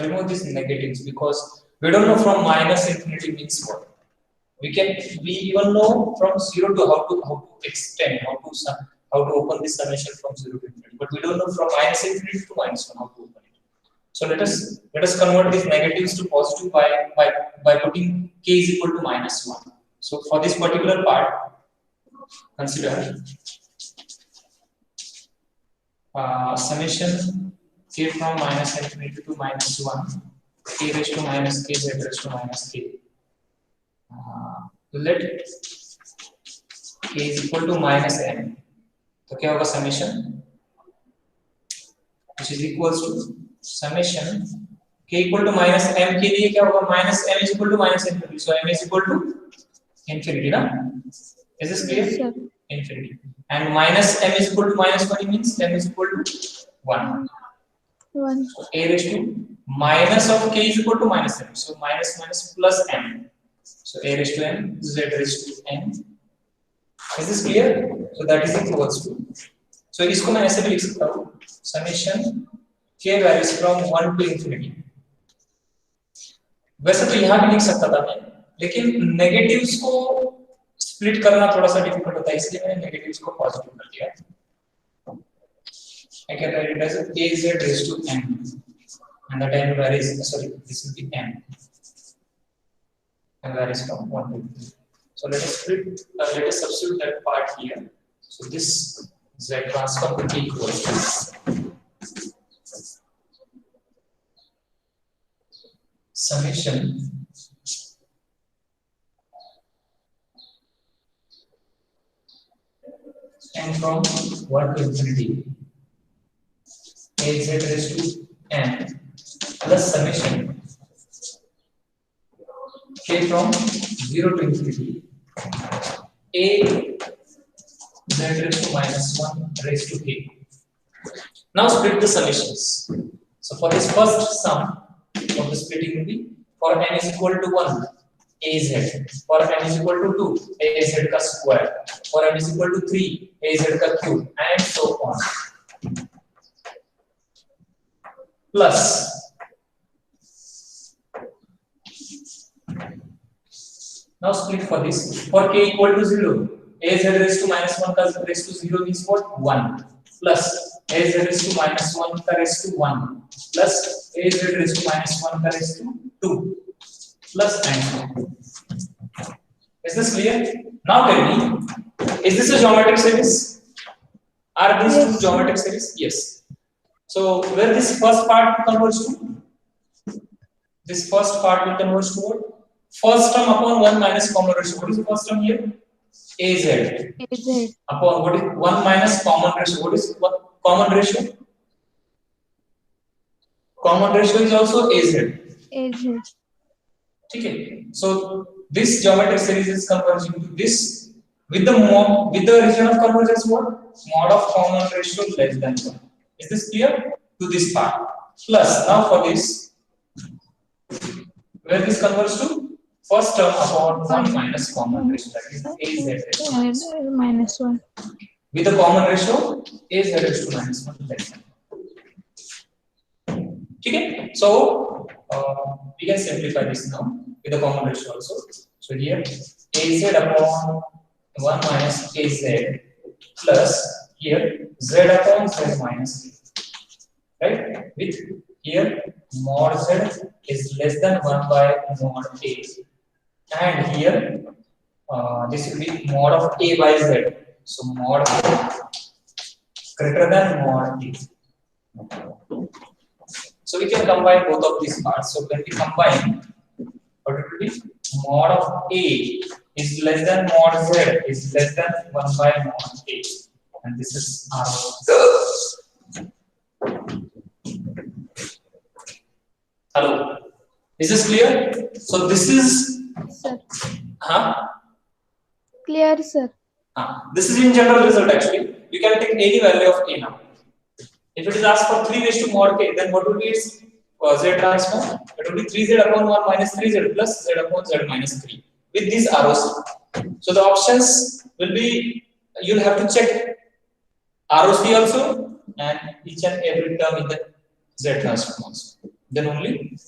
remove these negatives, because we don't know from minus infinity means what. We even know from 0 to how to extend, how to open this summation from 0 to infinity, but we don't know from minus infinity to minus 1 how to open it. So let us convert these negatives to positive by putting k is equal to minus 1. So for this particular part, consider summation k from minus infinity to minus 1, k raised to minus k z raised to minus k. Let k is equal to minus m. तो क्या होगा summation, which is equals to summation k equal to minus m के लिए क्या होगा, minus m is equal to minus infinity, so m is equal to infinity ना. Is this clear? Yes, sir. Infinity. And minus m is equal to minus 1 means m is equal to 1. 1. So a raised to minus of k is equal to minus m. So minus minus plus m. So a raised to m, z raised to n. Is this clear? So that is equals to. So इसको मैं ऐसे भी लिख सकता हूँ. Summation k varies from 1 to infinity. वैसे तो यहाँ भी लिख सकता था मैं, लेकिन negatives को स्प्लिट करना थोड़ा सा डिफिकल्ट होता है, इसलिए मैंने नेगेटिव्स को पॉजिटिव कर दिया. I can write it as az raised to n, and that n varies. Sorry, this will be n, and varies from 1 to 3. So let us substitute that part here. So this z transform will be equal to summation n from 1 to infinity az raised to n plus summation k from 0 to infinity a z raised to minus 1 raised to k. Now split the summations. So for this first sum, what the splitting will be? For n is equal to 1, az. For n is equal to 2, az का square. For n is equal to 3, az का cube, and so on. Plus now split for this. For k equal to 0, az raised to minus 1 का raised to 0 means what? 1. Plus az raised to minus 1 का raised to 1. Plus az raised to minus 1 का raised to 2. Plus and so on. Is this clear? Now tell me, is this a geometric series? Are these two geometric series? Yes. So So where this first part converges to? This first part will converge to what? First term upon 1 minus common ratio. What is the first term here? AZ. AZ. Upon what is 1 minus common ratio? What is what common ratio? Common ratio is also AZ. AZ. Okay. So this geometric series is converging to this with the region of convergence what? Mod of common ratio less than 1. Is this clear? To this part. Plus now for this, where this converges to? First term upon 1 minus common ratio, that is AZ Minus 1. with the common ratio AZ is to minus 1 less than 1. Okay. So we can simplify this now with the common ratio also. So here AZ upon 1 minus AZ plus here Z upon Z minus A. Right? With here mod Z is less than 1 by mod A. And here this will be mod of A by Z. So mod A greater than mod A. So we can combine both of these parts. So when we combine, what it will be? Mod of A is less than mod Z is less than 1 by mod A. And this is R. Hello. Is this clear? So this is Sir. Clear, sir. This is in general result actually. You can take any value of A now. If it is asked for 3 raised to mod K, then what will be its Z transform? It will be 3Z upon 1 minus 3Z plus Z upon Z minus 3 with this ROC. So the options will be, you'll have to check ROC also and each and every term in the Z transform also. Then only,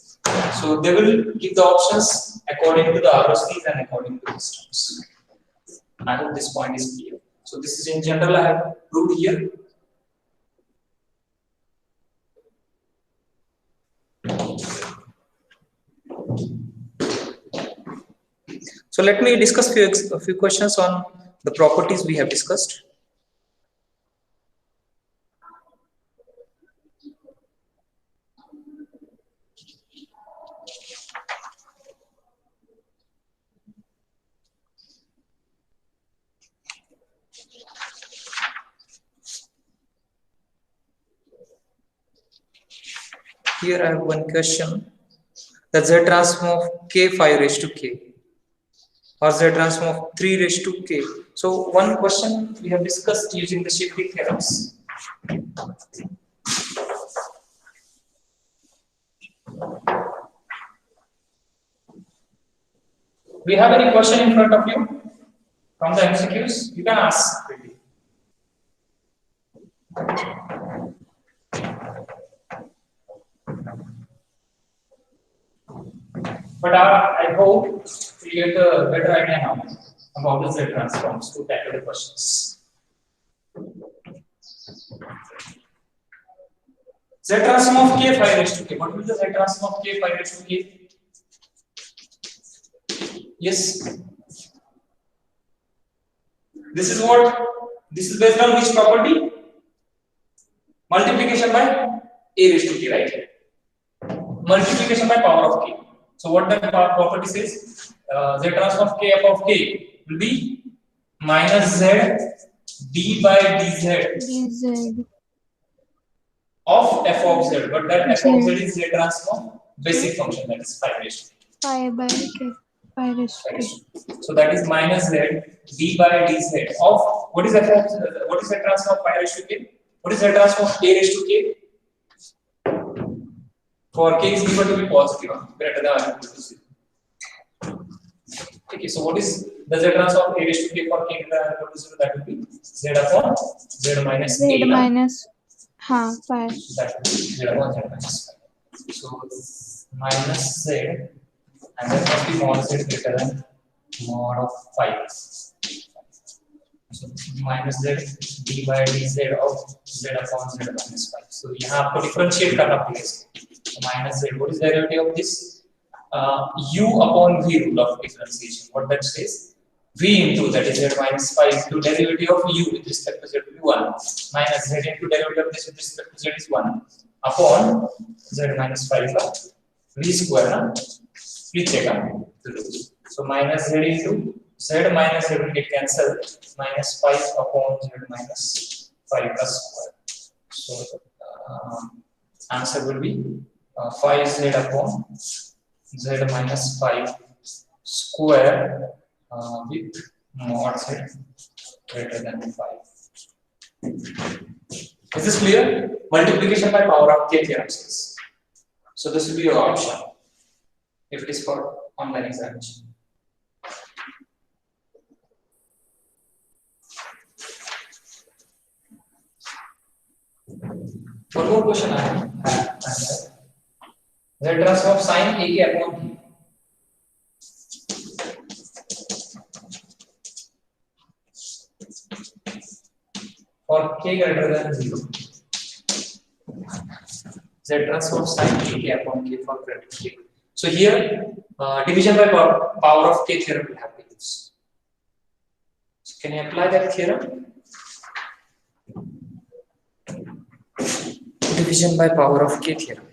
so they will give the options according to the ROCs and according to the terms. I hope this point is clear. So this is in general I have proved here. So let me discuss a few questions on the properties we have discussed. Here I have one question. The Z transform of K5 raised to K or Z transform of 3 raised to K. So one question we have discussed using the shifting theorems. Do you have any question in front of you from the MCQs? You can ask. But I hope you get a better idea now about the Z transforms to tackle the questions. Z transform of K5 raised to K. What will be the Z transform of K5 raised to K? Yes. This is what? This is based on which property? Multiplication by A raised to K, right? Multiplication by power of K. So what that property says? Z transform of K f of K will be minus Z d by dz DZ. of f of Z. But that f of Z is Z transform basic function, that is 5 raised to Pi by K. Pi raised to K. So that is minus Z d by dz of what is f of what is Z transform of pi raised to K? What is Z transform of A raised to K? For K is given to be positive, greater than or equal to 0. Okay, so what is the Z transform of A raised to K for K greater than or equal to 0? That will be Z upon Z minus Z A. minus pi. That will be Z upon Z minus pi. So minus Z and that must be mod Z greater than mod of 5. So minus Z d by dz of Z upon Z minus 5. So you have to differentiate करना पड़ेगा. So minus Z. What is the derivative of this? U upon V rule of differentiation. What that says? v into, that is z minus 5 into derivative of u with respect to z will be 1 minus z into derivative of this with respect to z is 1 upon z minus 5 का v square ना नीचे का so minus z into z minus z will get cancelled minus 5 upon z minus 5 का square so answer will be 5z upon z minus 5 square with mod z greater than 5. Is this clear? Multiplication by power of k theorem says. So this will be your option if it is for online examination. One more question I have. The transform of sin a k upon b. For k greater than 0. Z transform sin a k upon k for greater k. So here division by power of k theorem will have to use. So can you apply that theorem? Division by power of k theorem.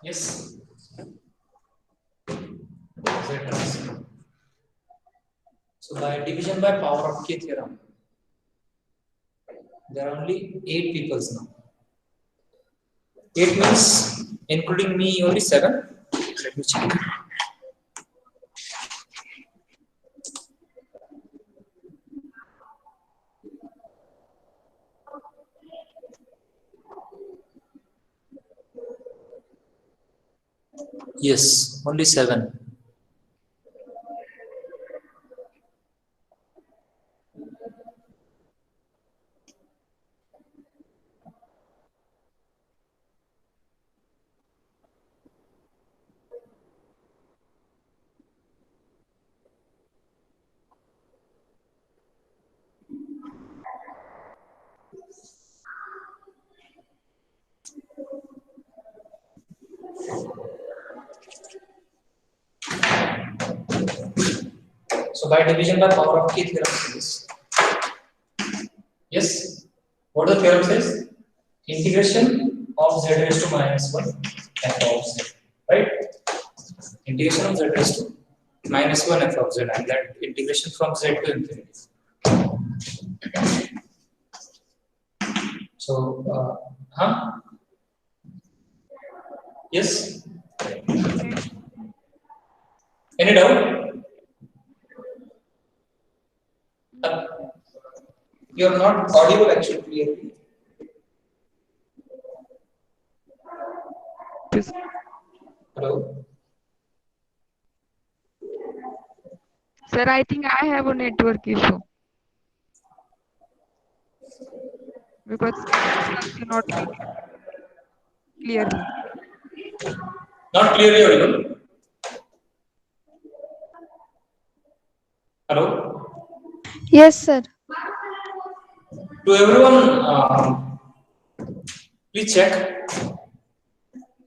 Yes. Z transform. So by division by power of k theorem, there are only 8 people now. 8 means including me only 7. Let me check. Yes, only 7. So by division by power of k theorem says, yes, what the theorem says? Integration of z raised to minus 1 f of z, right? Integration of z raised to minus 1 f of z, and that integration from z to infinity. So, yes? Any doubt? You are not audible actually clearly. Hello? Sir, I think I have a network issue. Because it's not clearly. Not clearly audible. Hello? Yes, sir. To everyone, please check.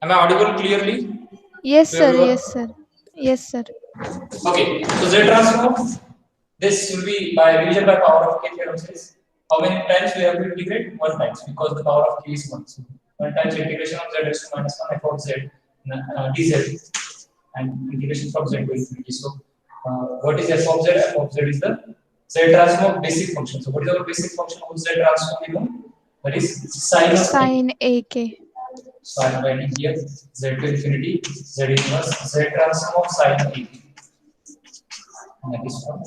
Am I audible clearly? Yes, To sir. everyone? Yes, sir. Yes, sir. Okay, so Z transform, this will be by division by power of k theorem says. How many times we have to integrate? One times, because the power of k is 1. So 1 times integration of z raised to minus 1 f of z dz, and integration from z to infinity. So what is f of z? F of z is the Z transform of basic function. So what is our basic function of Z transform? You know, that is sine of Sine AK. So I am writing here z to infinity, z inverse, Z transform of sine A. And that is one.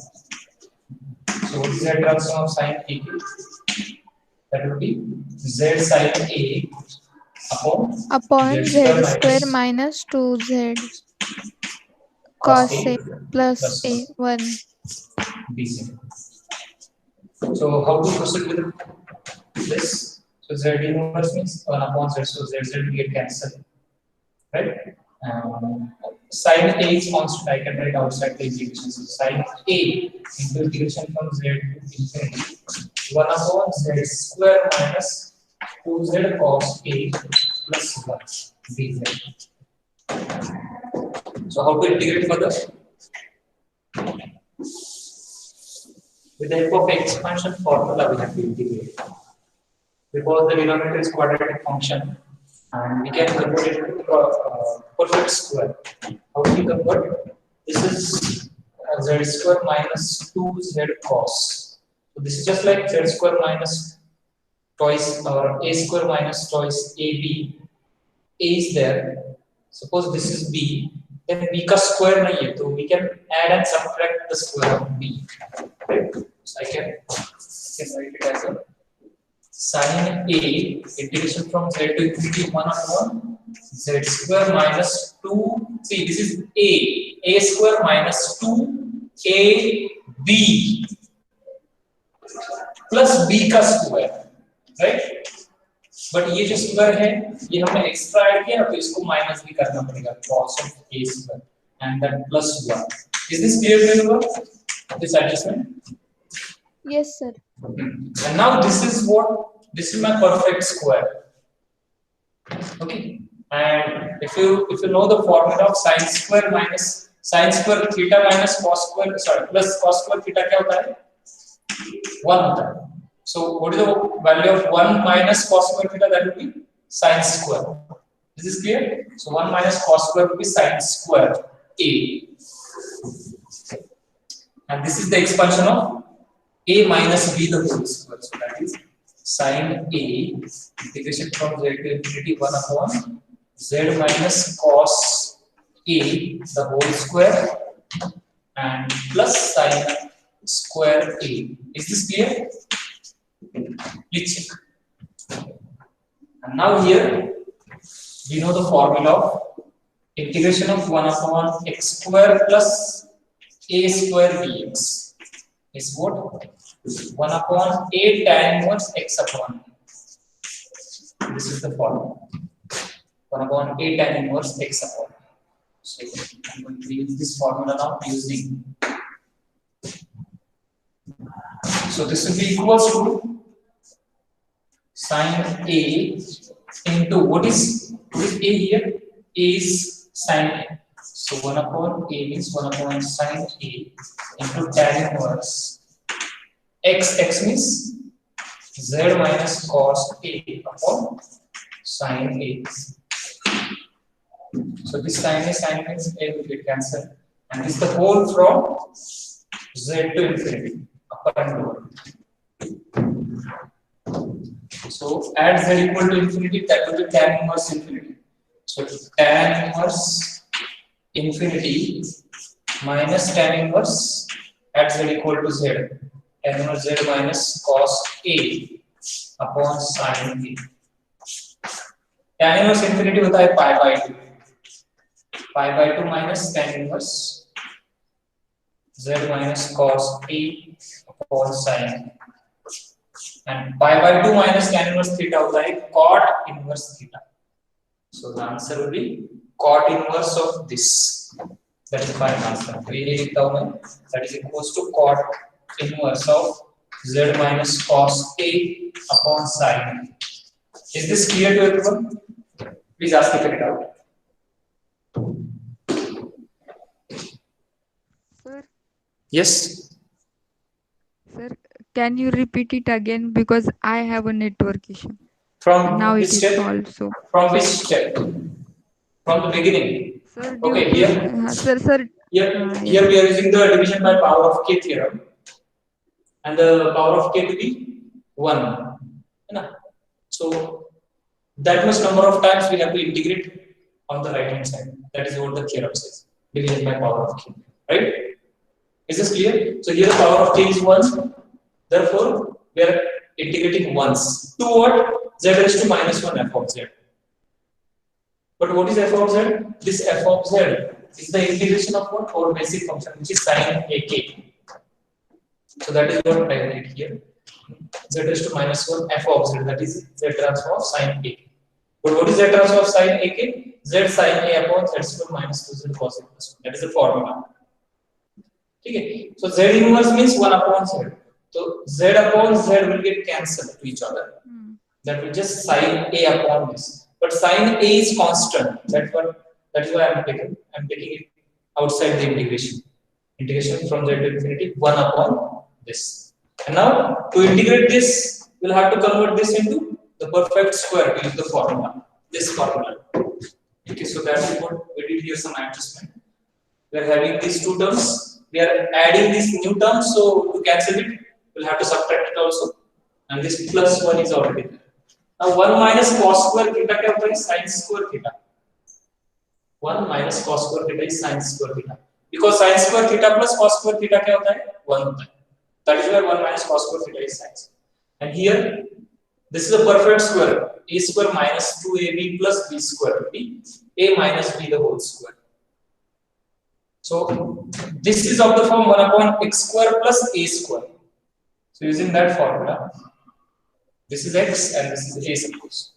So what is Z transform of sine A? That will be Z sine A Upon Z Z square square minus minus 2Z cos cos A A plus plus A 1. dz. So how to proceed with this? So Z inverse means 1 upon Z, so Z will get cancelled, right? Sine A is constant. I can write outside the integration. So sine A into integration from Z to infinity 1 upon Z square minus 2Z cos A plus 1 dz. So how to integrate further? With the help of expansion formula, we have to integrate. Because the denominator is quadratic function, and we can convert it to perfect square. How do we convert? This is z square minus 2z cos. So this is just like z square minus twice or a square minus twice ab. A is there. Suppose this is b, then b ka square nahi hai, so we can add and subtract the square of b. Right? So I can write it as a sine A integration from z to infinity 1 upon z square minus 2. See, this is A square minus 2ab plus b का square, right? But ये जो square है ये हमने extra add किया तो इसको minus भी करना पड़ेगा cos of a square and that plus 1. Is this clear to you? This adjustment? Yes, sir. And now this is my perfect square. Okay, and if you know the formula of sine square theta minus cos square, sorry, plus cos square theta क्या होता है? 1 होता है. So what is the value of 1 minus cos square theta? That will be sine square. This is clear. So 1 minus cos square will be sine square a, and this is the expansion of a minus b the whole square. So that is sine a integration from z to infinity 1 upon z minus cos a the whole square and plus sine square a. Is this clear? Please check. And now here we know the formula of integration of 1 upon x square plus a square dx is what? 1 upon a tan inverse x upon. This is the formula. 1 upon a tan inverse x upon. So I'm going to use this formula now using. So this will be equals to sine a into what is a here? A is sine a. So 1 upon a means 1 upon sine a into tan inverse x means z minus cos a upon sine a. So this sine means a will get cancelled, and this is the whole from z to infinity, upper and lower. So add z equal to infinity, that will be tan inverse infinity. So tan inverse infinity minus tan inverse at z equal to z, tan inverse z minus cos a upon sin a. Tan inverse infinity होता है pi by 2. Pi by 2 minus tan inverse z minus cos a upon sin a. And pi by 2 minus tan inverse theta होता है cot inverse theta. So the answer will be cot inverse of this. That is my answer. That is equals to cot inverse of z minus cos A upon sin A. Is this clear to everyone? Please ask if it out. Sir, Yes. sir, can you repeat it again because I have a network issue. From Now which it is step? solved. So, From which step? From the beginning. sir, due Okay, to here, sir, here, yes, here we are using the division by power of k theorem, and the power of k to be 1. है ना? So that much number of times we have to integrate on the right hand side. That is what the theorem says. Division by power of k. Right? Is this clear? So here the power of k is 1. Therefore, we are integrating once. To what? Z raised to minus 1 f of z. But what is f of z? This f of z is the integration of what? Our basic function, which is sin ak. So that is what I write here. Z raised to minus 1 f of z, that is z transform of sin ak. But what is z transform of sin ak? Z sin a upon z square minus 2z cos a plus 1. That is the formula. Okay. So z inverse means 1 upon z. So z upon z will get cancelled to each other. That will just sin a upon this. But sin a is constant. That is why I'm taking it outside the integration. Integration from z to infinity 1 upon this. And now to integrate this, we'll have to convert this into the perfect square to use the formula. This formula. Okay, so that is what we did here, some adjustment. We are having these two terms. We are adding this new term, so to cancel it, we'll have to subtract it also. And this plus 1 is already there. Now 1 minus cos square theta क्या होता है? Sin square theta. 1 minus cos square theta is sin square theta. Because sin square theta plus cos square theta क्या होता है? 1 होता है. That is why 1 minus cos square theta is sin. And here, this is a perfect square. A square minus 2ab plus b square will be a minus b the whole square. So this is of the form 1 upon x square plus a square. So using that formula, this is x and this is a, suppose.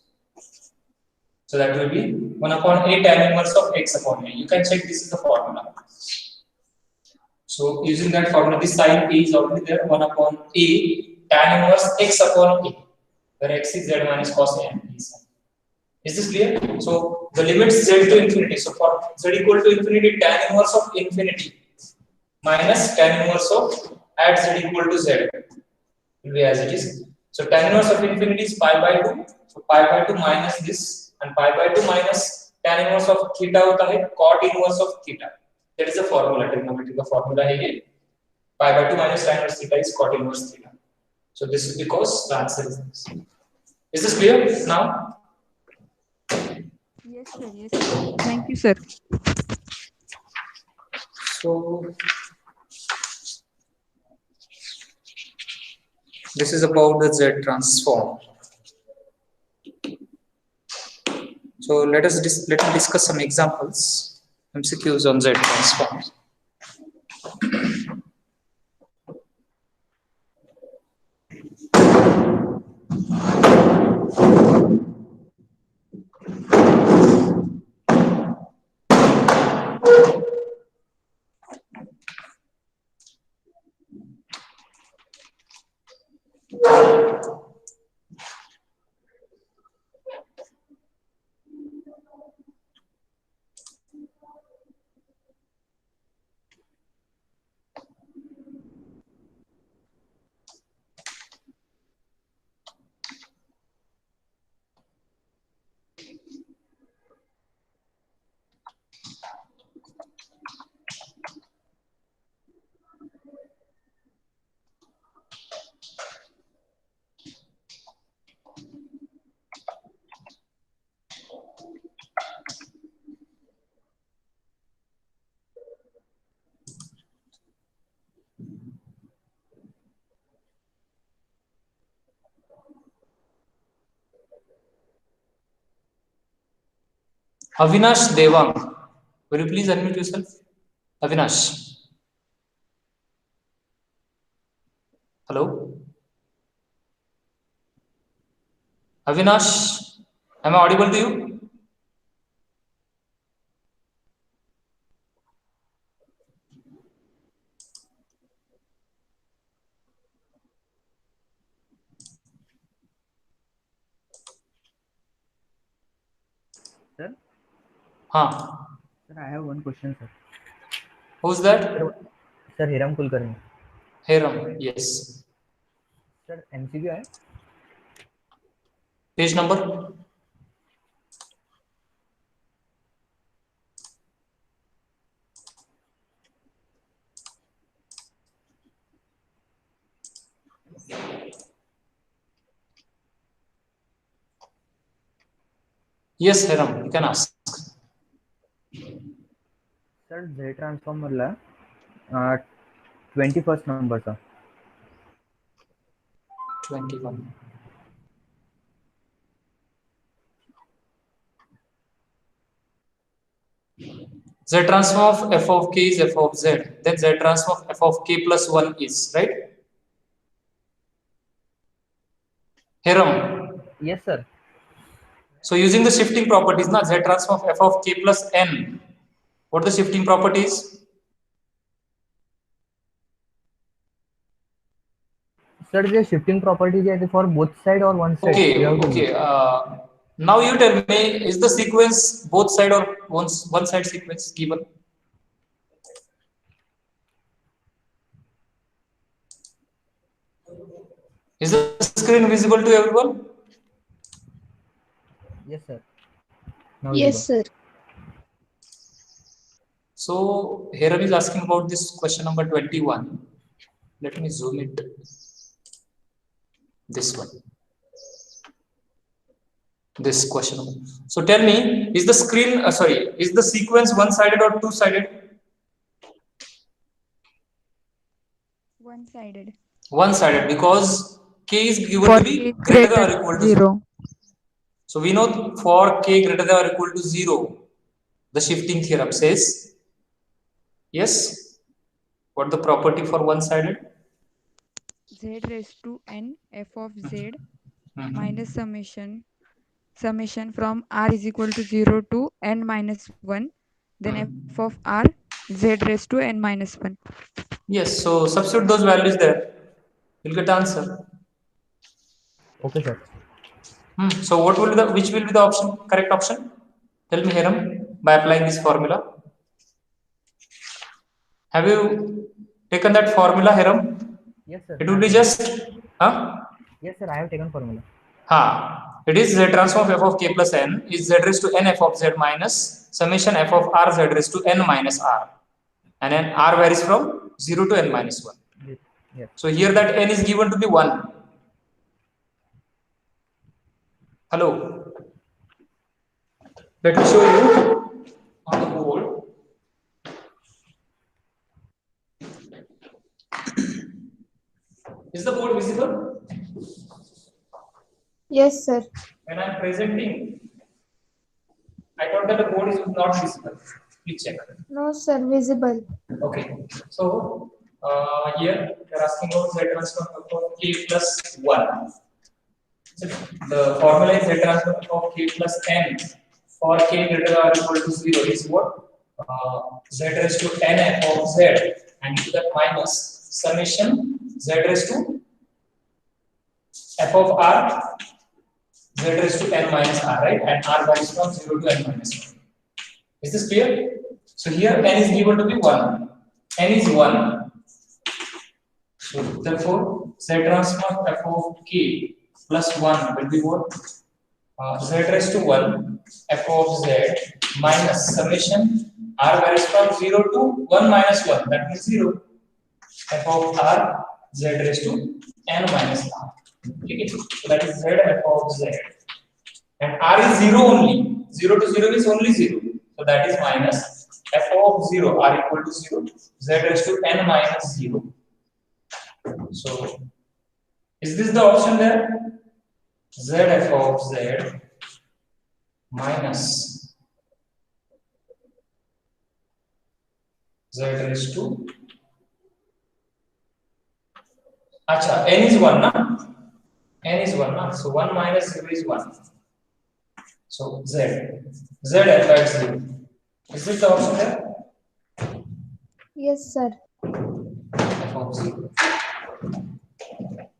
So that will be 1 upon a tan inverse of x upon a. You can check this is the formula. So using that formula, this sin a is already there. 1 upon a tan inverse x upon a, where x is z minus cos a and b is sin. Is this clear? So the limits z to infinity. So for z equal to infinity, tan inverse of infinity minus tan inverse of at z equal to z will be as it is. So tan inverse of infinity is pi by 2. So pi by 2 minus this, and pi by 2 minus tan inverse of theta होता है cot inverse of theta. That is the formula, trigonometric formula है ये. Pi by 2 minus tan inverse theta is cot inverse theta. So this is because the answer is this. Is this clear now? yes, sir, yes, sir. Thank you, sir. So this is about the Z transform. So let us discuss some examples, MCQs on Z transforms. Avinash Devang, will you please unmute yourself? Avinash. Hello? Avinash, am I audible to you? Sir? हाँ, Sir, I have one question, sir. who's that? Sir, Hiram Kulkarni. Hiram, yes. Sir, MCQ आहे? Page number? Yes, Hiram, you can ask. Sir, Z transform मधला 21st नंबरचा. 21. Z transform of f of k is f of z. Then Z transform of f of k plus 1 is, right? Hiram. Yes, sir. So using the shifting properties, na, Z transform of f of k plus n. What are the shifting properties? Sir, the shifting properties are for both side or one side? Okay, okay. Now you tell me, is the sequence both side or one side sequence given? Is the screen visible to everyone? Yes, sir. Yes, sir. So Hiram is asking about this question number 21. Let me zoom it. This one. This question. So tell me, is the screen, is the sequence one-sided or two-sided? One-sided. One-sided, because k is given For to be k greater than or equal to 0. 0. So we know for k greater than or equal to 0, the shifting theorem says, yes, what the property for one-sided? Z raised to n f of z Mhm. minus summation from r is equal to 0 to n minus 1, then f of r z raised to n minus 1. Yes, so substitute those values there. You'll get the answer. Okay, sir. So which will be the option, correct option? Tell me, Hiram, by applying this formula. Have you taken that formula, Hiram? Yes, sir. It will be just, Yes, sir. I have taken formula. It is Z transform of f of k plus n is Z raised to n f of z minus summation f of r z raised to n minus r. And then r varies from 0 to n minus 1. Yes. So here that n is given to be 1. Hello. Let me show you on the board. Is the board visible? Yes, sir. When I am presenting, I thought that the board is not visible. Please check. No, sir. Visible. Okay. So here they are asking about Z transform of k plus 1. So the formula is Z transform of k plus n for k greater than or equal to 0 is what? Z raised to n f of z, and to that minus summation z raised to f of r z raised to n minus r, right? And r varies from 0 to n minus 1. Is this clear? So here n is given to be 1. N is 1. So therefore Z transform f of k plus 1 will be what? Z raised to 1 f of z minus summation r varies from 0 to 1 minus 1, that means 0, f of r z raised to n minus r. Okay, so that is z f of z, and r is 0 only. 0 to 0 is only 0, so that is minus f of 0 r equal to 0 z raised to n minus 0. So is this the option there? Z f of z minus z raised to, acha, n is 1 na, n is 1 na, so 1 minus 0 is 1, so z f at 0. Is this the option there? Yes, sir. F of 0.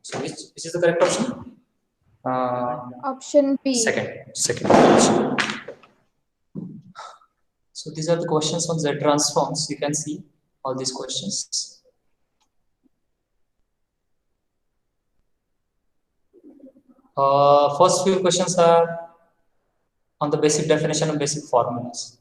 So which is the correct option? Option B. Second option. So these are the questions on Z transforms. You can see all these questions. First few questions are on the basic definition and basic formulas.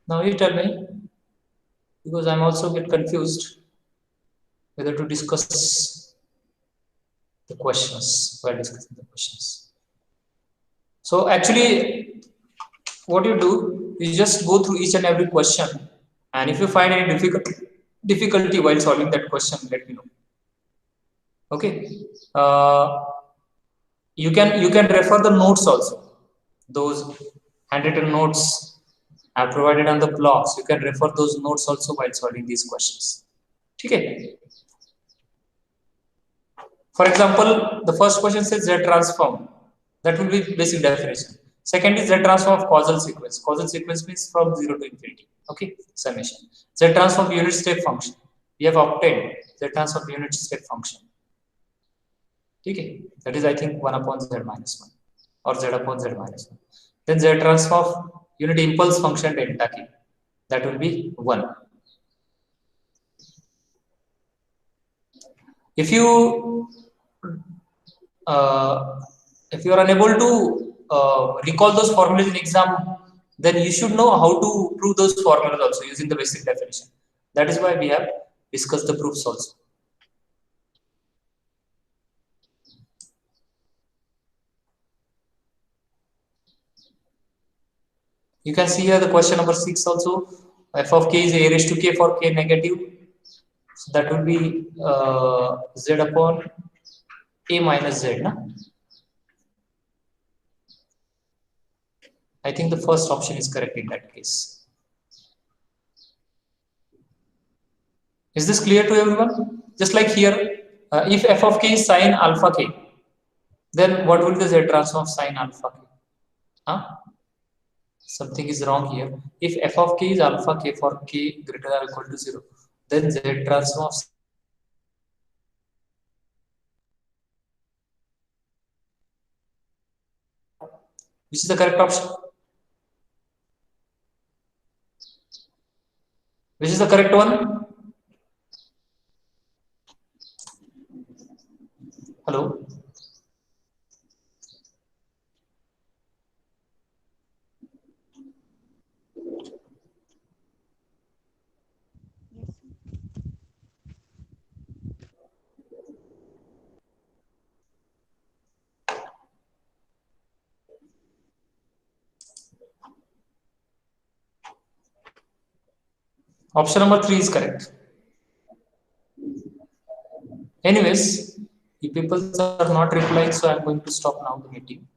Now you tell me, because I'm also a bit confused whether to discuss the questions while discussing the questions. So actually, what you do, you just go through each and every question, and if you find any difficulty while solving that question, let me know. Okay. You can refer the notes also. Those handwritten notes are provided on the blocks. You can refer those notes also while solving these questions. Okay. For example, the first question says Z transform. That will be basic definition. Second is Z transform of causal sequence. Causal sequence means from 0 to infinity. Okay, summation. Z transform of unit step function. We have obtained Z transform of unit step function. Okay, that is I think 1 upon Z minus 1 or Z upon Z minus 1. Then Z transform of unit impulse function delta k. That will be 1. If you are unable to recall those formulas in exam, then you should know how to prove those formulas also using the basic definition. That is why we have discussed the proofs also. You can see here the question number 6 also. F of k is a raised to k for k negative. So that will be Z upon a minus Z. Na? I think the first option is correct in that case. Is this clear to everyone? Just like here, if f of k is sine alpha k, then what will be the Z transform of sine alpha k? Huh? Something is wrong here. If f of k is alpha k for k greater than or equal to 0, then Z transform of which is the correct option? Which is the correct one? Hello? Option number 3 is correct. Anyways, if people are not replying, so I'm going to stop now the meeting.